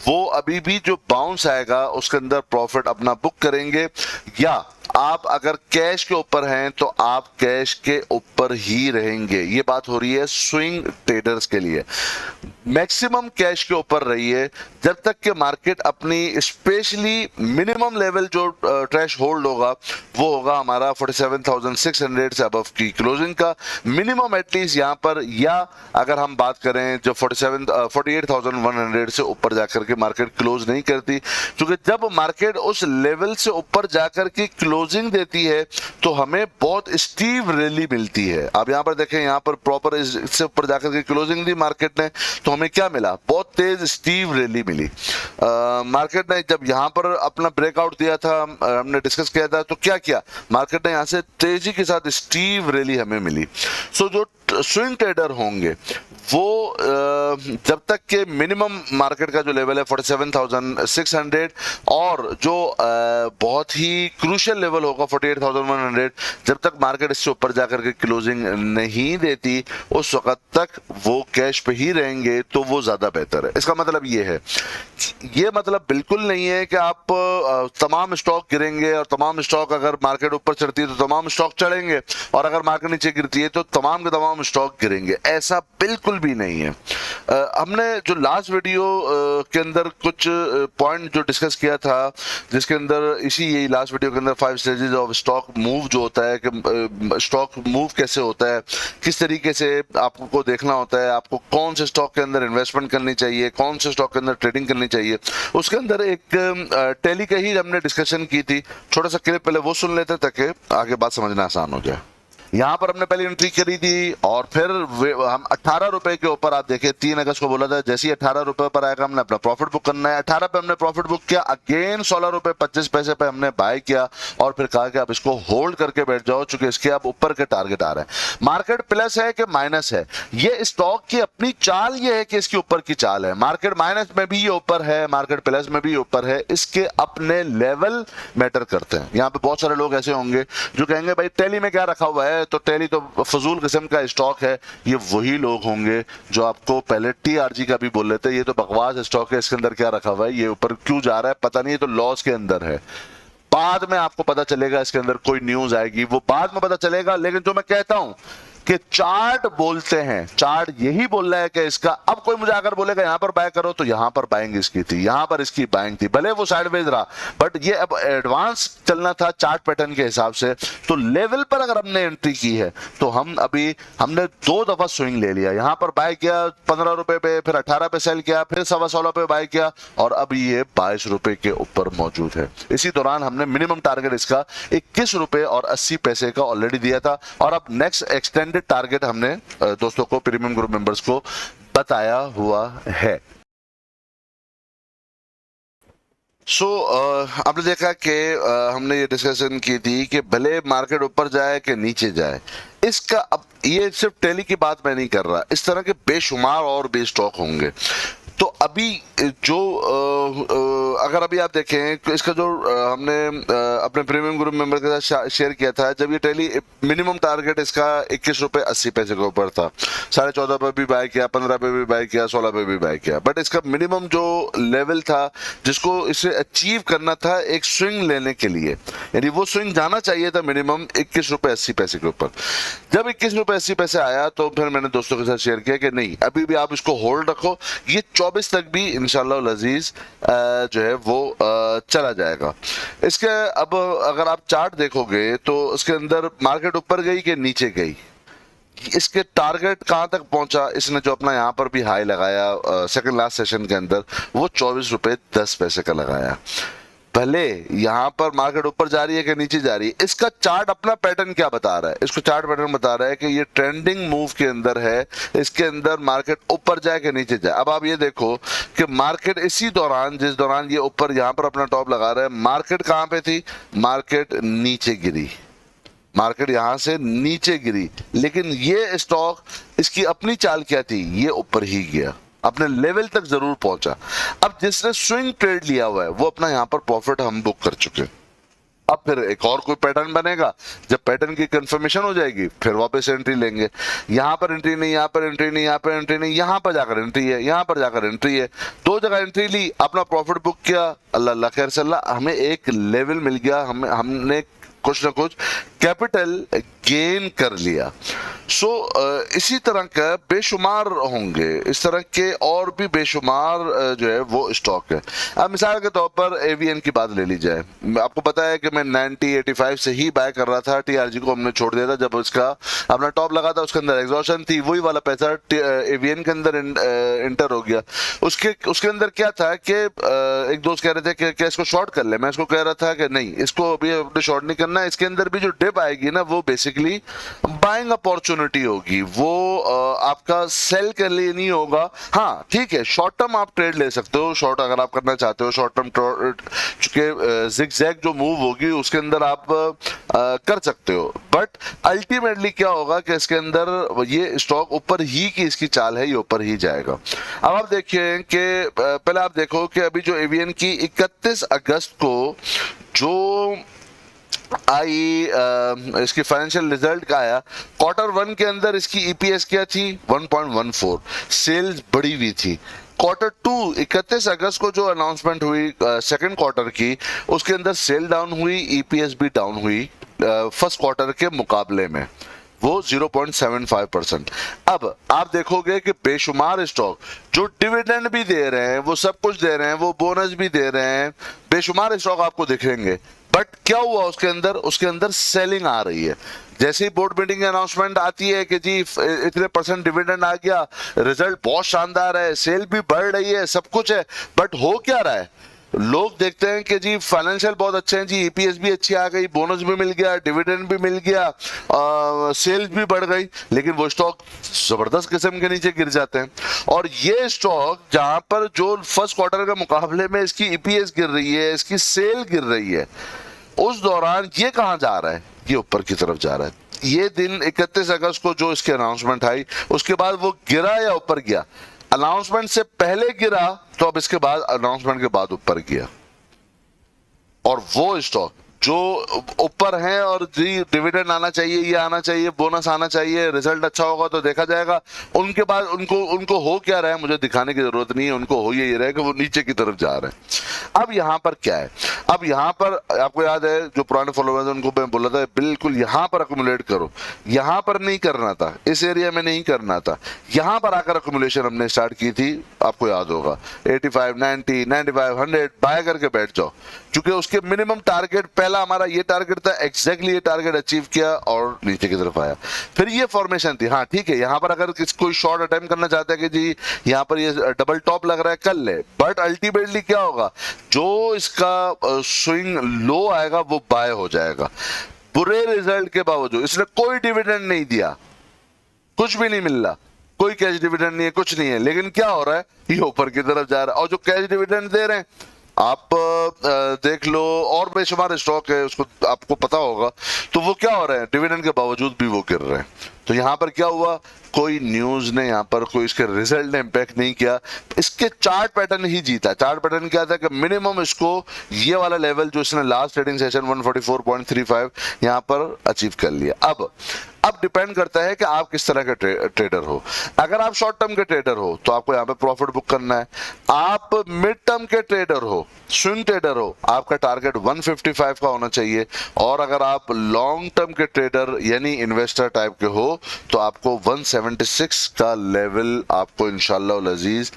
[SPEAKER 1] वो अभी भी जो बाउंस आएगा उसके अंदर प्रॉफिट अपना बुक करेंगे, या आप अगर कैश के ऊपर हैं तो आप कैश के ऊपर ही रहेंगे। ये बात हो रही है स्विंग ट्रेडर्स के लिए। मैक्सिमम कैश के ऊपर रहिए जब तक कि मार्केट अपनी स्पेशली मिनिमम लेवल जो ट्रैश होल्ड होगा वो होगा हमारा 47,600 से अबव की क्लोजिंग का मिनिमम एटलीस्ट यहाँ पर, या अगर हम बात करें जो 48,100 से ऊपर जाकर के मार्केट क्लोज नहीं करती, क्योंकि जब मार्केट उस लेवल से ऊपर जाकर की क्लोजिंग देती है तो हमें बहुत स्टीव रैली मिलती है। आप यहाँ पर देखें, यहाँ पर प्रॉपर इससे ऊपर जाकर के क्लोजिंग दी मार्केट ने, तो हमें क्या मिला, बहुत तेज स्टीव रैली मिली। मार्केट ने जब यहाँ पर अपना ब्रेकआउट दिया था, हमने डिस्कस किया था, तो क्या किया मार्केट ने, यहाँ से तेजी के साथ स्टीव रैली हमें मिली। सो जो स्विंग ट्रेडर होंगे वो जब तक के मिनिमम मार्केट का जो लेवल है 47,600 और जो बहुत ही क्रूशियल लेवल होगा 48,100, जब तक मार्केट इससे ऊपर जाकर के क्लोजिंग नहीं देती उस वक्त तक वो कैश पे ही रहेंगे, तो वो ज्यादा बेहतर है। इसका मतलब ये है, ये मतलब बिल्कुल नहीं है कि आप तमाम स्टॉक गिरेंगे और तमाम स्टॉक, अगर मार्केट ऊपर चढ़ती है तो तमाम स्टॉक चढ़ेंगे और अगर मार्केट नीचे गिरती है तो तमाम के तमाम स्टॉक गिरेंगे, ऐसा बिल्कुल भी नहीं है। हमने जो लास्ट वीडियो के अंदर कुछ पॉइंट जो डिस्कस किया था, जिसके अंदर यही लास्ट वीडियो के अंदर 5 स्टेजेस ऑफ स्टॉक मूव जो होता है कि स्टॉक मूव कैसे होता है, किस तरीके से आपको देखना होता है, आपको कौन से स्टॉक के अंदर इन्वेस्टमेंट करनी चाहिए, कौन से स्टॉक के अंदर ट्रेडिंग करनी चाहिए, उसके अंदर एक टेली का ही हमने डिस्कशन की थी। छोटा सा क्लिप पहले वो सुन लेते ताकि आगे बात समझना आसान हो जाए। यहाँ पर हमने पहले एंट्री करी थी और फिर हम 18 रुपए के ऊपर, आप देखें 3 अगस्त को बोला था, जैसे ही 18 रुपए पर आएगा हमने अपना प्रॉफिट बुक करना है। 18 पे हमने प्रॉफिट बुक किया, अगेन 16 रुपए 25 पैसे पे हमने बाय किया और फिर कहा कि आप इसको होल्ड करके बैठ जाओ, चूंकि इसके अब ऊपर के टारगेट आ रहे हैं। मार्केट प्लस है कि माइनस है, ये स्टॉक की अपनी चाल ये है कि इसके ऊपर की चाल है। मार्केट माइनस में भी ये ऊपर है, मार्केट प्लस में भी ऊपर है, इसके अपने लेवल मैटर करते हैं। यहाँ पे बहुत सारे लोग ऐसे होंगे जो कहेंगे भाई टेली में क्या रखा हुआ है, तो टेली तो फजूल किस्म का स्टॉक है। ये वही लोग होंगे जो आपको पहले टीआरजी का भी बोल लेते हैं ये तो बकवास स्टॉक है, इसके अंदर क्या रखा हुआ है, ये ऊपर क्यों जा रहा है पता नहीं, ये तो लॉस के अंदर है। बाद में आपको पता चलेगा, इसके अंदर कोई न्यूज आएगी वो बाद में पता चलेगा। लेकिन जो मैं कहता हूं कि चार्ट बोलते हैं, चार्ट यही बोल रहा है कि इसका, अब कोई मुझे अगर बोलेगा यहां पर बाय करो तो यहां पर बाइंग इसकी थी, यहां पर इसकी बाइंग थी, भले वो साइडवेज रहा बट ये अब एडवांस चलना था चार्ट पैटर्न के हिसाब से। तो लेवल पर अगर हमने एंट्री की है तो हमने 2 दफा स्विंग ले लिया, यहां पर बाय किया 15 रुपए पे, फिर 18 पे सेल किया, फिर 16.25 पे बाय किया और अब ये 22 रुपए के ऊपर मौजूद है। इसी दौरान हमने मिनिमम टारगेट इसका 21 रुपए और 80 पैसे का ऑलरेडी दिया था और अब नेक्स्ट एक्सटेंड टारगेट हमने दोस्तों को, प्रीमियम ग्रुप मेंबर्स को बताया हुआ है। आपने देखा कि हमने ये डिस्कशन की थी कि भले मार्केट ऊपर जाए कि नीचे जाए, इसका अब ये सिर्फ टेली की बात मैं नहीं कर रहा, इस तरह के बेशुमार और भी स्टॉक होंगे। तो अभी जो अगर अभी आप देखें तो इसका जो हमने अपने प्रीमियम ग्रुप मेंबर के साथ शेयर किया था, जब ये टेली मिनिमम टारगेट इसका 21 रुपए 80 पैसे के ऊपर था, 14.5 पे भी बाय किया, 15 पे भी बाय किया, 16 पे भी बाय किया, बट इसका मिनिमम जो लेवल था जिसको इसे अचीव करना था एक स्विंग लेने के लिए, यानी वो स्विंग जाना चाहिए था मिनिमम 21 रुपए 80 पैसे के ऊपर। जब 21 रुपए 80 पैसे आया तो फिर मैंने दोस्तों के साथ शेयर किया कि नहीं, अभी भी आप इसको होल्ड रखो, ये 24 तक भी इंशाल्लाह अजीज जो है वो चला जाएगा। इसके अब अगर आप चार्ट देखोगे तो उसके अंदर मार्केट ऊपर गई कि नीचे गई, इसके टारगेट कहां तक पहुंचा, इसने जो अपना यहां पर भी हाई लगाया सेकंड लास्ट सेशन के अंदर, वो 24 रुपए 10 पैसे का लगाया। भले यहां पर मार्केट ऊपर जा रही है कि नीचे जा रही है, इसका चार्ट अपना पैटर्न क्या बता रहा है, इसको चार्ट पैटर्न बता रहा है कि ये ट्रेंडिंग मूव के अंदर है, इसके अंदर मार्केट ऊपर जाए कि नीचे जाए। अब आप ये देखो कि मार्केट इसी दौरान, जिस दौरान ये ऊपर यहां पर अपना टॉप लगा रहा है, मार्केट कहां पे थी, मार्केट नीचे गिरी, मार्केट यहां से नीचे गिरी, लेकिन ये स्टॉक इसकी अपनी चाल क्या थी, ये ऊपर ही गया, अपने लेवल तक जरूर पहुंचा। अब जिसने स्विंग ट्रेड लिया हुआ है वो अपना यहां पर प्रॉफिट हम बुक कर चुके। अब फिर एक और कोई पैटर्न बनेगा, जब पैटर्न की कंफर्मेशन हो जाएगी फिर वापस एंट्री लेंगे। यहां पर एंट्री नहीं, यहां पर एंट्री नहीं, यहां पर एंट्री नहीं, यहां पर जाकर एंट्री है, यहां पर जाकर एंट्री है, 2 जगह एंट्री ली, अपना प्रॉफिट बुक किया, अल्लाह अल्लाह खैर से अल्लाह, हमें एक लेवल मिल गया, हमने कुछ ना कुछ कैपिटल गेन कर लिया। इसी तरह का बेशुमार होंगे, इस तरह के और भी बेशुमार जो है वो स्टॉक है। अब मिसाल के तौर पर एवीएन की बात ले ली जाए, आपको पता है कि मैं 90-85 से ही बाय कर रहा था, टीआरजी को हमने छोड़ दिया था जब उसका अपना टॉप लगा था, उसके अंदर एग्जॉशन थी, वही वाला पैसा एवीएन के अंदर इंटर हो गया। उसके अंदर क्या था कि एक दोस्त कह रहे थे कि क्या इसको शॉर्ट कर ले, मैं इसको कह रहा था कि नहीं, इसको अभी अपने शॉर्ट नहीं करना, इसके अंदर भी जो डिप आएगी ना वो बेसिकली बाइंग अपॉर्चुनिटी होगी, वो आपका सेल के लिए नहीं होगा। हाँ ठीक है, शॉर्ट टर्म आप ट्रेड ले सकते हो, शॉर्ट अगर आप करना चाहते हो, शॉर्ट टर्म चूंकि जिगजैग जो मूव होगी उसके अंदर आप कर सकते हो, बट अल्टीमेटली क्या होगा कि इसके अंदर ये स्टॉक ऊपर ही की इसकी चाल है, ये ऊपर ही जाएगा। अब आप देखिए कि पहले आप देखो कि अभी जो एवीएन की 31 अगस्त को जो इसकी फाइनेंशियल रिजल्ट का आया, Q1 के अंदर इसकी ईपीएस क्या थी 1.14, सेल्स बढ़ी हुई थी। Q2 31 अगस्त को जो अनाउंसमेंट हुई सेकंड क्वार्टर की, उसके अंदर सेल डाउन हुई, ईपीएस भी डाउन हुई फर्स्ट क्वार्टर के मुकाबले में। वो 0.75%। अब आप देखोगे कि बेशुमार स्टॉक जो डिविडेंड भी दे रहे हैं, वो सब कुछ दे रहे हैं, वो बोनस भी दे रहे हैं, बेशुमार स्टॉक आपको दिखेंगे, बट क्या हुआ उसके अंदर सेलिंग आ रही है। जैसे ही बोर्ड मीटिंग की अनाउंसमेंट आती है कि जी इतने परसेंट डिविडेंड आ गया, रिजल्ट बहुत शानदार है, सेल भी बढ़ रही है, सब कुछ है, बट हो क्या रहा है, लोग देखते हैं कि जी फाइनेंशियल बहुत अच्छे हैं, जी ईपीएस भी अच्छी आ गई, बोनस भी मिल गया, डिविडेंड भी मिल गया, सेल्स भी बढ़ गई, लेकिन वो स्टॉक जबरदस्त किस्म के नीचे गिर जाते हैं। और ये स्टॉक जहां पर जो फर्स्ट क्वार्टर के मुकाबले में इसकी ईपीएस गिर रही है, इसकी सेल गिर रही है, उस दौरान ये कहां जा रहा है, ये ऊपर की तरफ जा रहा है। ये दिन 31 अगस्त को जो इसकी अनाउंसमेंट आई, उसके बाद वो गिरा या ऊपर गया? अनाउंसमेंट से पहले गिरा, तो अब इसके बाद अनाउंसमेंट के बाद ऊपर गया। और वो स्टॉक जो ऊपर हैं और डिविडेंड आना चाहिए, ये आना चाहिए, बोनस आना चाहिए, रिजल्ट अच्छा होगा तो देखा जाएगा, उनके बाद उनको हो क्या रहा है मुझे दिखाने की जरूरत नहीं है, उनको हो ये रहा है कि वो नीचे की तरफ जा रहे हैं। अब यहाँ पर क्या है, अब यहाँ पर आपको याद है जो पुराने फॉलोअर्स हैं उनको मैं बोला था बिल्कुल यहाँ पर अक्यूमुलेट करो, यहाँ पर नहीं करना था, इस एरिया में नहीं करना था, यहाँ पर आकर अक्यूमुलेशन हमने स्टार्ट की थी, आपको याद होगा 85, 90, 95, 100 बाय करके बैठ जाओ, क्योंकि उसके मिनिमम टारगेट, पहला हमारा ये टारगेट था, एग्जैक्टली ये टारगेट अचीव किया और नीचे की तरफ आया। फिर ये फॉर्मेशन थी, हाँ ठीक है, यहाँ पर अगर कोई शॉर्ट अटेम्प्ट करना चाहता है कि जी यहाँ पर ये डबल टॉप लग रहा है, कर ले, बट अल्टीमेटली क्या होगा, जो इसका स्विंग लो आएगा वो बाय हो जाएगा। बुरे रिजल्ट के बावजूद इसने कोई डिविडेंड नहीं दिया, कुछ भी नहीं मिल रहा, कोई कैश डिविडेंड नहीं है, कुछ नहीं है, लेकिन क्या हो रहा है, ये ऊपर की तरफ जा रहा है। और जो कैश डिविडेंड दे रहे हैं आप देख लो, और बेशुमार स्टॉक है, उसको आपको पता होगा, तो वो क्या हो रहे हैं, डिविडेंड के बावजूद भी वो गिर रहे हैं। तो यहाँ पर क्या हुआ, कोई न्यूज ने यहाँ पर, कोई इसके रिजल्ट ने इंपैक्ट नहीं किया, इसके चार्ट पैटर्न ही जीता। चार्ट पैटर्न क्या था कि मिनिमम इसको ये वाला लेवल जो इसने लास्ट ट्रेडिंग सेशन 144.35 यहाँ पर अचीव कर लिया। अब डिपेंड करता है कि आप किस तरह के ट्रेडर हो। अगर आप शॉर्ट टर्म के ट्रेडर हो तो आपको यहाँ पे प्रॉफिट बुक करना है। आप मिड टर्म के ट्रेडर हो, स्विंग ट्रेडर हो, आपका टारगेट 155 का होना चाहिए। और अगर आप लॉन्ग टर्म के ट्रेडर यानी इन्वेस्टर टाइप के हो तो आपको 176 का लेवल आपको इंशाल्लाह अजीज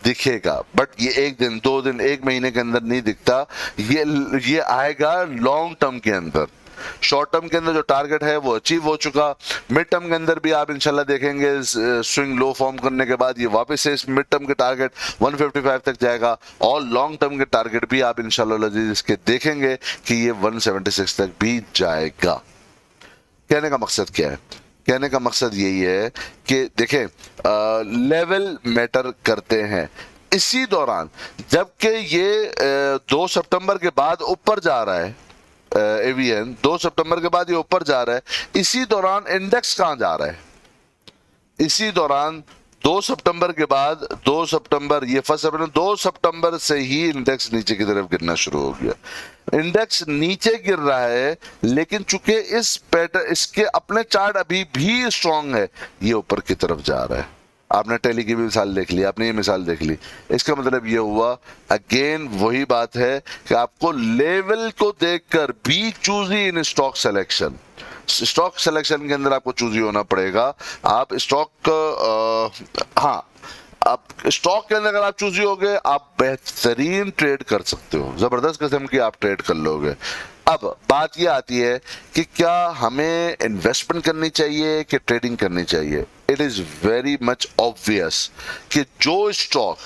[SPEAKER 1] दिखेगा। बट ये एक दिन, दो दिन, एक महीने के अंदर नहीं दिखता, ये आएगा लॉन्ग टर्म के अंदर। शॉर्ट टर्म के अंदर जो टारगेट है वो अचीव हो चुका, मिड टर्म के अंदर भी आप इंशाल्लाह देखेंगे स्विंग लो फॉर्म करने के बाद ये वापस से इस मिड टर्म के टारगेट 155 तक जाएगा, और लॉन्ग टर्म के टारगेट भी आप इंशाल्लाह इसके देखेंगे कि ये 176 तक भी जाएगा। कहने का मकसद क्या है? कहने का मकसद यही है कि देखें, लेवल मैटर करते हैं। इसी दौरान जबकि ये 2 सितंबर के बाद ऊपर जा रहा है, एवीएन 2 सितंबर के बाद ये ऊपर जा रहा है, इसी दौरान इंडेक्स कहां जा रहा है? इसी दौरान 2 सितंबर के बाद, 2 सितंबर, ये फर्स्ट सितंबर, 2 सितंबर से ही इंडेक्स नीचे की तरफ गिरना शुरू हो गया। इंडेक्स नीचे गिर रहा है, लेकिन चूंकि इस पैटर्न, इसके अपने चार्ट अभी भी स्ट्रांग है, ये ऊपर की तरफ जा रहा है। आपने टेली की भी मिसाल देख ली, आपने ये मिसाल देख ली, इसका मतलब ये हुआ, अगेन वही बात है कि आपको लेवल को देखकर be choosy in stock selection. Stock selection के अंदर आपको चूजी होना पड़ेगा। आप स्टॉक हाँ, आप स्टॉक के अंदर अगर आप चूजी हो गए, आप बेहतरीन ट्रेड कर सकते हो, जबरदस्त किस्म की आप ट्रेड कर लोगे। अब बात ये आती है कि क्या हमें इन्वेस्टमेंट करनी चाहिए कि ट्रेडिंग करनी चाहिए? It is very much obvious कि जो स्टॉक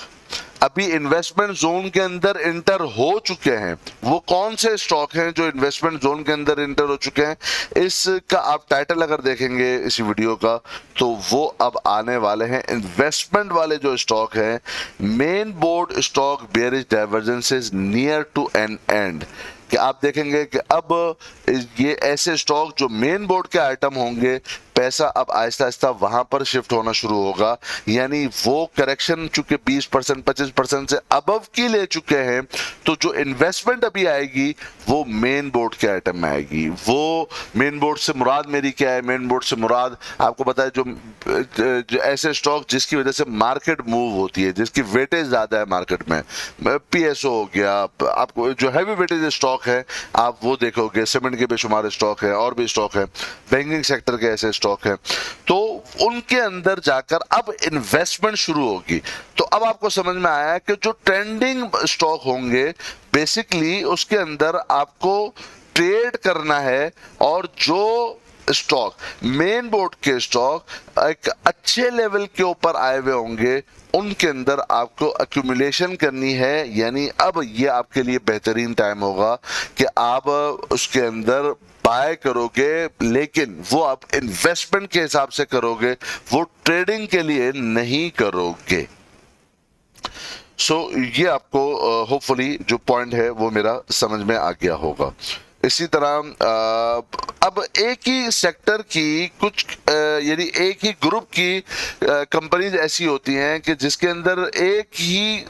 [SPEAKER 1] अभी इन्वेस्टमेंट जोन के अंदर इंटर हो चुके हैं, वो कौन से स्टॉक हैं जो इन्वेस्टमेंट जोन के अंदर इंटर हो चुके हैं, इसका आप टाइटल अगर देखेंगे इस वीडियो का, तो वो अब आने वाले हैं इन्वेस्टमेंट वाले जो स्टॉक हैं। Main board stock bearish divergences near to an end, कि आप देखेंगे कि अब ये ऐसे स्टॉक जो मेन बोर्ड के आइटम होंगे, पैसा अब आहिस्ता आहिस्ता वहां पर शिफ्ट होना शुरू होगा। यानी वो करेक्शन चूंकि 20%, 25% से अबव की ले चुके हैं, तो जो इन्वेस्टमेंट अभी आएगी वो मेन बोर्ड के आइटम में आएगी। वो मेन बोर्ड से मुराद मेरी क्या है? मेन बोर्ड से मुराद आपको पता है, जो ऐसे स्टॉक जिसकी वजह से मार्केट मूव होती है, जिसकी वेटेज ज्यादा है मार्केट में, पीएसओ हो गया, आपको जो हैवी वेटेज स्टॉक है आप वो देखोगे, सीमेंट के बेशुमार स्टॉक है और भी स्टॉक है, बैंकिंग सेक्टर के ऐसे स्टॉक स्टॉक है, तो उनके अंदर जाकर अब इन्वेस्टमेंट शुरू होगी। तो अब आपको समझ में आया कि जो ट्रेंडिंग स्टॉक होंगे बेसिकली उसके अंदर आपको ट्रेड करना है, और जो स्टॉक मेन बोर्ड के स्टॉक एक अच्छे लेवल के ऊपर आए हुए होंगे उनके अंदर आपको एक्यूमुलेशन करनी है। यानी अब ये आपके लिए बेहतरीन टाइम होगा कि आप उसके अंदर बाय करोगे, लेकिन वो आप इन्वेस्टमेंट के हिसाब से करोगे, वो ट्रेडिंग के लिए नहीं करोगे। ये आपको होपफुली जो पॉइंट है वो मेरा समझ में आ गया होगा। इसी तरह अब एक ही सेक्टर की कुछ यानी एक ही ग्रुप की कंपनीज ऐसी होती हैं कि जिसके अंदर एक ही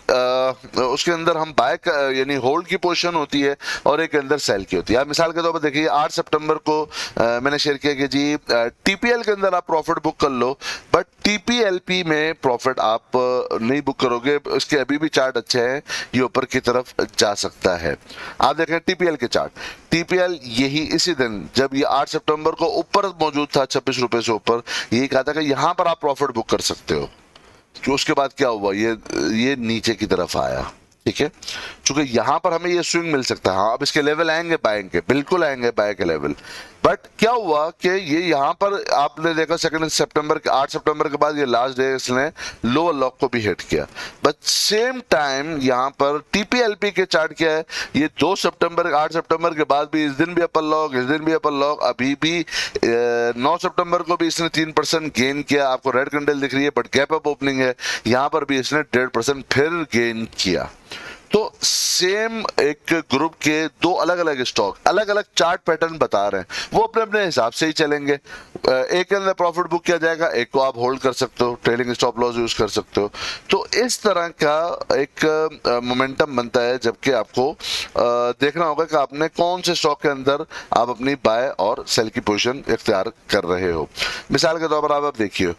[SPEAKER 1] उसके अंदर हम बाय यानी होल्ड की पोजीशन होती है और एक अंदर सेल की होती है। मिसाल के तौर पर देखिए 8 सितंबर को मैंने शेयर किया कि जी टीपीएल के अंदर आप प्रॉफिट बुक कर लो, बट टीपीएलपी में प्रॉफिट आप नहीं बुक करोगे। इसके अभी भी चार्ट अच्छे हैं, ये ऊपर की तरफ जा सकता है। आप देखें टीपीएल के चार्ट, टीपीएल यही इसी दिन जब ये 8 सितंबर को ऊपर मौजूद था 26 रुपए से ऊपर, यही कहा था कि यहां पर आप प्रॉफिट बुक कर सकते हो। तो उसके बाद क्या हुआ, ये नीचे की तरफ आया, ठीक है, चूंकि यहां पर हमें ये स्विंग मिल सकता है। हाँ, अब इसके लेवल आएंगे बाय के, बिल्कुल आएंगे बाय के लेवल, बट क्या हुआ कि ये यहां पर आपने देखा 2 सितंबर के 8 सितंबर के बाद ये लास्ट डे इसने लोअर लॉक को भी हिट किया, बट सेम टाइम यहां पर टीपीएलपी के चार्ट क्या है, ये 2 सितंबर 8 सितंबर के बाद भी इस दिन भी अपर लॉक, इस दिन भी अपर लॉक, अभी भी 9 सितंबर को भी इसने 3% गेन किया। आपको रेड कैंडल दिख रही है बट गैप अप ओपनिंग है, यहां पर भी इसने 1.5% फिर गेन किया। तो सेम एक ग्रुप के दो अलग अलग स्टॉक अलग अलग चार्ट पैटर्न बता रहे हैं, वो अपने अपने हिसाब से ही चलेंगे। एक के अंदर प्रॉफिट बुक किया जाएगा, एक को आप होल्ड कर सकते हो, ट्रेलिंग स्टॉप लॉस यूज कर सकते हो। तो इस तरह का एक मोमेंटम बनता है, जबकि आपको देखना होगा कि आपने कौन से स्टॉक के अंदर आप अपनी बाय और सेल की पोजीशन इख्तियार कर रहे हो। मिसाल के तौर पर आप देखिए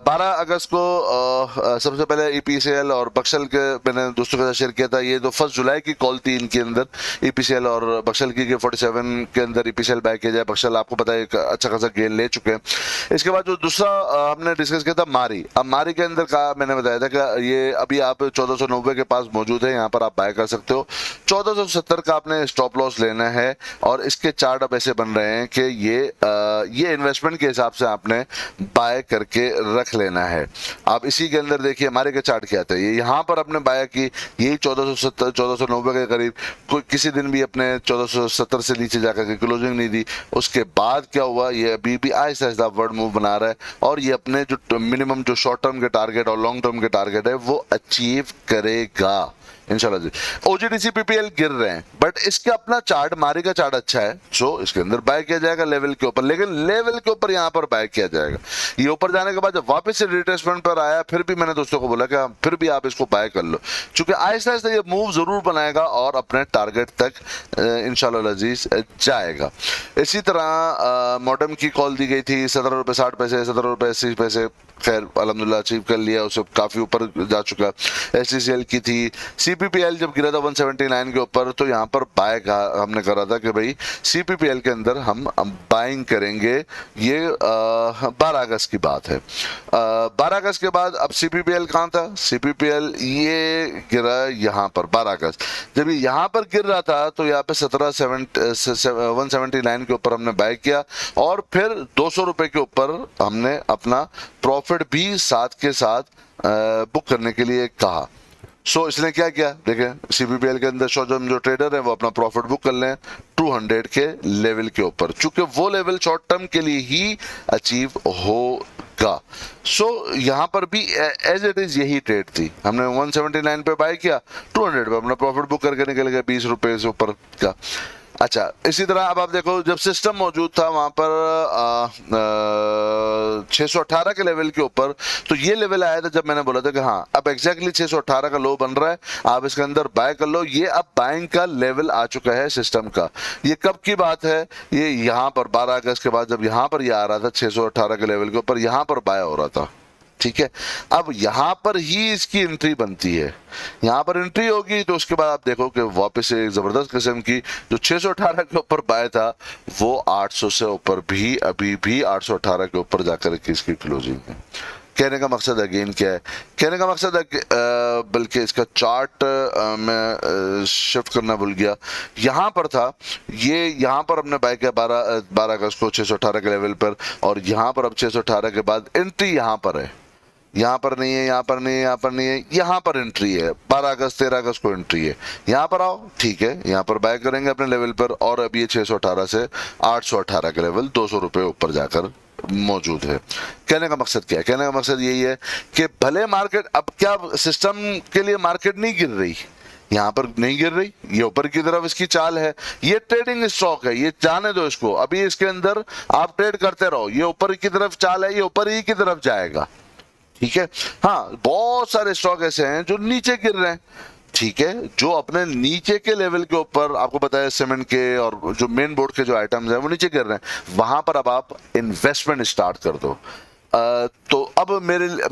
[SPEAKER 1] 12 अगस्त को सबसे पहले ईपीसीएल और बक्सल के मैंने दोस्तों के साथ शेयर किया था। ये तो 1 जुलाई की कॉल थी इनके अंदर, ईपीसीएल और बक्सल की 47 के अंदर ईपीसीएल बाय किया जाए। बक्सल आपको पता है अच्छा खासा गेन ले चुके हैं। इसके बाद जो दूसरा हमने डिस्कस किया था मारी, अब मारी के अंदर का मैंने बताया था कि ये अभी आप 1490 के पास मौजूद है, यहाँ पर आप बाय कर सकते हो। 1470 का आपने स्टॉप लॉस लेना है, और इसके चार्ट अब ऐसे बन रहे हैं कि ये इन्वेस्टमेंट के हिसाब से आपने बाय करके रख लेना है। आप इसी के अंदर देखिए हमारे के चार्ट क्या था, ये यहाँ पर अपने बाय की, यही 1470 1490 के करीब, कोई किसी दिन भी अपने 1470 से नीचे जाकर के क्लोजिंग नहीं दी। उसके बाद क्या हुआ, ये अभी भी आहिस्ता आहिस्ता वर्ड मूव बना रहा है, और ये अपने जो मिनिमम जो शॉर्ट टर्म के टारगेट और लॉन्ग टर्म के टारगेट है वो अचीव करेगा इंशाल्लाह जी। ओजीडीसी पीपीएल गिर रहे हैं, बट इसका अपना चार्ट मारी का चार्ट अच्छा है, सो इसके अंदर बाय किया जाएगा लेवल के ऊपर, लेकिन लेवल के ऊपर यहाँ पर बाय किया जाएगा। ये ऊपर जाने के बाद जब वापस से रिट्रेसमेंट पर आया, फिर भी मैंने दोस्तों को बोला कि फिर भी आप इसको बाय कर लो, क्योंकि आहिस्ता आहिस्ता ये मूव जरूर बनाएगा और अपने टारगेट तक इंशाल्लाह अजीज जाएगा। इसी तरह मॉडर्न की कॉल दी गई थी 17 रुपए 60 पैसे, 17 रुपए 80 पैसे, खैर अल्हम्दुलिल्लाह अचीव कर लिया, उसे काफी ऊपर जा चुका। एचटीसीएल की थी, सीपीपीएल जब गिरा था 179 के ऊपर, तो यहाँ पर बाय हमने करा था कि भाई सीपीपीएल के अंदर हम बाइंग करेंगे। ये 12 अगस्त की बात है। 12 अगस्त के बाद अब सीपीपीएल कहाँ था, सीपीपीएल ये गिरा यहाँ पर 12 अगस्त। जब ये यहाँ पर गिर रहा था तो यहाँ पे 179 के ऊपर हमने बाय किया, और फिर 200 रुपए के ऊपर हमने अपना प्रॉफिट भी साथ के साथ बुक करने के लिए कहा। सो इसने क्या किया, देखें सीपीपीएल के अंदर जो ट्रेडर है वो अपना प्रॉफिट बुक कर लें 200 के लेवल के ऊपर, चूंकि वो लेवल शॉर्ट टर्म के लिए ही अचीव होगा। सो यहाँ पर भी एज इट इज यही ट्रेड थी, हमने 179 पे बाय किया, 200 पे अपना प्रॉफिट बुक करके निकल गया 20 रुपए से ऊपर का। अच्छा, इसी तरह अब आप देखो जब सिस्टम मौजूद था वहां पर 618 के लेवल के ऊपर, तो ये लेवल आया था जब मैंने बोला था कि हाँ अब एग्जैक्टली 618 का लो बन रहा है, आप इसके अंदर बाय कर लो। ये अब बाइंग का लेवल आ चुका है सिस्टम का। ये कब की बात है, ये यहाँ पर 12 अगस्त के बाद जब यहाँ पर ये आ रहा था 618 के लेवल के ऊपर, यहाँ पर बाय हो रहा था, ठीक है, अब यहां पर ही इसकी एंट्री बनती है, यहां पर एंट्री होगी तो उसके बाद आप देखो कि वापस से एक जबरदस्त किस्म की जो 618 के ऊपर बाय था वो 800 से ऊपर भी अभी भी 818 के ऊपर जाकर के इसकी क्लोजिंग है। कहने का मकसद अगेन क्या है, कहने का मकसद बल्कि इसका चार्ट मैं शिफ्ट करना भूल गया, यहाँ पर था ये, यहाँ पर हमने बाय किया 12 अगस्त को 618 के लेवल पर, और यहाँ पर अब 618 के बाद एंट्री यहाँ पर है, यहाँ पर नहीं है, यहाँ पर नहीं है, यहाँ पर नहीं है, यहाँ पर एंट्री है, 12 अगस्त 13 अगस्त को एंट्री है, यहाँ पर आओ, ठीक है, यहाँ पर बाय करेंगे अपने लेवल पर, और अब ये 618 से 818 के लेवल 200 रुपये ऊपर जाकर मौजूद है। कहने का मकसद क्या है, कहने का मकसद यही है कि भले मार्केट, अब क्या सिस्टम के लिए मार्केट नहीं गिर रही, यहाँ पर नहीं गिर रही, ये ऊपर की तरफ इसकी चाल है, ये ट्रेडिंग स्टॉक है, ये जाने दो इसको, अभी इसके अंदर आप ट्रेड करते रहो, ये ऊपर की तरफ चाल है, ये ऊपर ही की तरफ जाएगा, ठीक है। हाँ, बहुत सारे स्टॉक ऐसे हैं जो नीचे गिर रहे हैं, ठीक है, जो अपने नीचे के लेवल के ऊपर, आपको बताया सीमेंट के और जो मेन बोर्ड के जो आइटम्स हैं वो नीचे गिर रहे हैं, वहां पर अब आप इन्वेस्टमेंट स्टार्ट कर दो। तो अब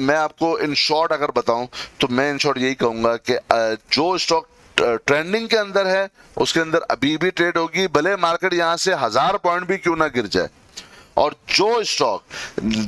[SPEAKER 1] मैं आपको इन शॉर्ट अगर बताऊं तो मैं इन शॉर्ट यही कहूंगा कि जो स्टॉक ट्रेंडिंग के अंदर है उसके अंदर अभी भी ट्रेड होगी, भले मार्केट यहां से 1000 पॉइंट भी क्यों ना गिर जाए, और जो स्टॉक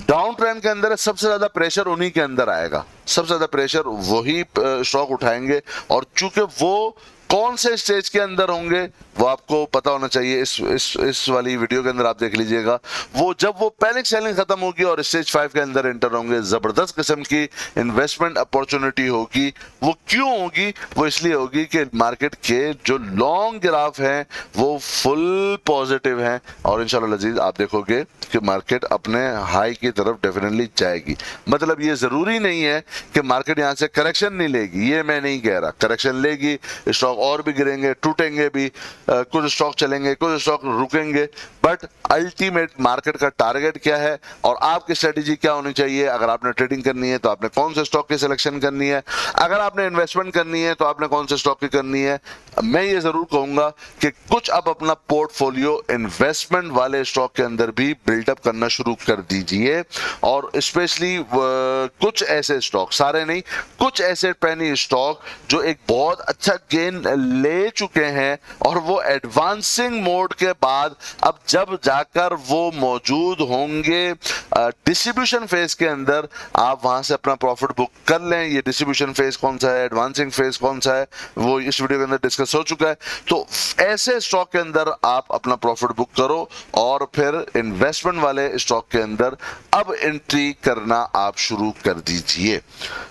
[SPEAKER 1] डाउन ट्रेंड के अंदर है सबसे ज्यादा प्रेशर उन्हीं के अंदर आएगा, सबसे ज्यादा प्रेशर वही स्टॉक उठाएंगे, और चूंकि वो कौन से स्टेज के अंदर होंगे वो आपको पता होना चाहिए, इस वाली वीडियो के अंदर आप देख लीजिएगा, वो जब वो पैनिक सेलिंग खत्म होगी और स्टेज 5 के अंदर एंटर होंगे, जबरदस्त किस्म की इन्वेस्टमेंट अपॉर्चुनिटी होगी। वो क्यों होगी, वो इसलिए होगी कि मार्केट के जो लॉन्ग ग्राफ हैं वो फुल पॉजिटिव हैं, और इंशाल्लाह अजीज आप देखोगे कि मार्केट अपने हाई की तरफ डेफिनेटली जाएगी। मतलब ये जरूरी नहीं है कि मार्केट यहां से करेक्शन नहीं लेगी, ये मैं नहीं कह रहा, करेक्शन लेगी, स्टॉक और भी गिरेंगे, टूटेंगे भी, कुछ स्टॉक चलेंगे, कुछ स्टॉक रुकेंगे, बट अल्टीमेट मार्केट का टारगेट क्या है और आपकी स्ट्रेटेजी क्या होनी चाहिए। अगर आपने ट्रेडिंग करनी है तो आपने कौन से स्टॉक की सिलेक्शन करनी है, अगर आपने इन्वेस्टमेंट करनी है तो आपने कौन से स्टॉक की करनी है। मैं ये जरूर कहूंगा कि कुछ अब अपना पोर्टफोलियो इन्वेस्टमेंट वाले स्टॉक के अंदर भी बिल्डअप करना शुरू कर दीजिए, और स्पेशली कुछ ऐसे स्टॉक, सारे नहीं, कुछ ऐसे पेनी स्टॉक जो एक बहुत अच्छा गेन ले चुके हैं और वो एडवांसिंग मोड के बाद अब जब जाकर वो मौजूद होंगे डिस्ट्रीब्यूशन फेज के अंदर, आप वहां से अपना प्रॉफिट बुक कर लें। ये डिस्ट्रीब्यूशन फेज कौन सा है, एडवांसिंग फेज कौन सा है, वो इस वीडियो के अंदर डिस्कस हो चुका है। तो ऐसे स्टॉक के अंदर आप अपना प्रॉफिट बुक करो और फिर इन्वेस्टमेंट वाले स्टॉक के अंदर अब एंट्री करना आप शुरू कर दीजिए।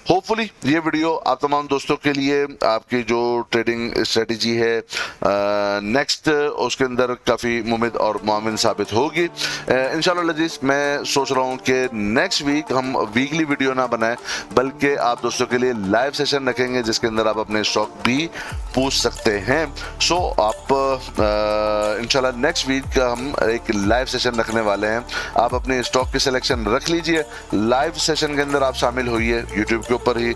[SPEAKER 1] होपफुली ये वीडियो आप तमाम दोस्तों के लिए आपकी जो ट्रेडिंग स्ट्रेटेजी है नेक्स्ट उसके अंदर काफ़ी मुमिद और मुआविन साबित होगी इंशाल्लाह लजीज। मैं सोच रहा हूँ कि नेक्स्ट वीक हम वीकली वीडियो ना बनाए बल्कि आप दोस्तों के लिए लाइव सेशन रखेंगे जिसके अंदर आप अपने स्टॉक भी पूछ सकते हैं। सो आप इंशाल्लाह नेक्स्ट वीक हम एक लाइव सेशन रखने वाले हैं। आप अपने स्टॉक की सिलेक्शन रख लीजिए, लाइव सेशन के अंदर आप शामिल होइए यूट्यूब के ऊपर ही।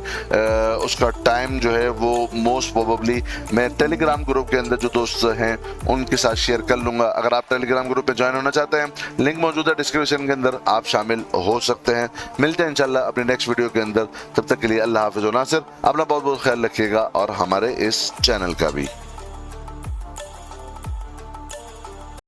[SPEAKER 1] उसका टाइम जो है वो मोस्ट प्रोबेबली मैं टेलीग्राम ग्रुप के अंदर जो दोस्त हैं उनके साथ शेयर कर लूंगा। अगर आप टेलीग्राम ग्रुप में ज्वाइन होना चाहते हैं, लिंक मौजूद है डिस्क्रिप्शन के अंदर, आप शामिल हो सकते हैं। मिलते हैं इंशाल्लाह अपने नेक्स्ट वीडियो के अंदर, तब तक के लिए अल्लाह हाफिज़ व नासिर। अपना बहुत बहुत ख्याल रखिएगा और हमारे इस चैनल का भी।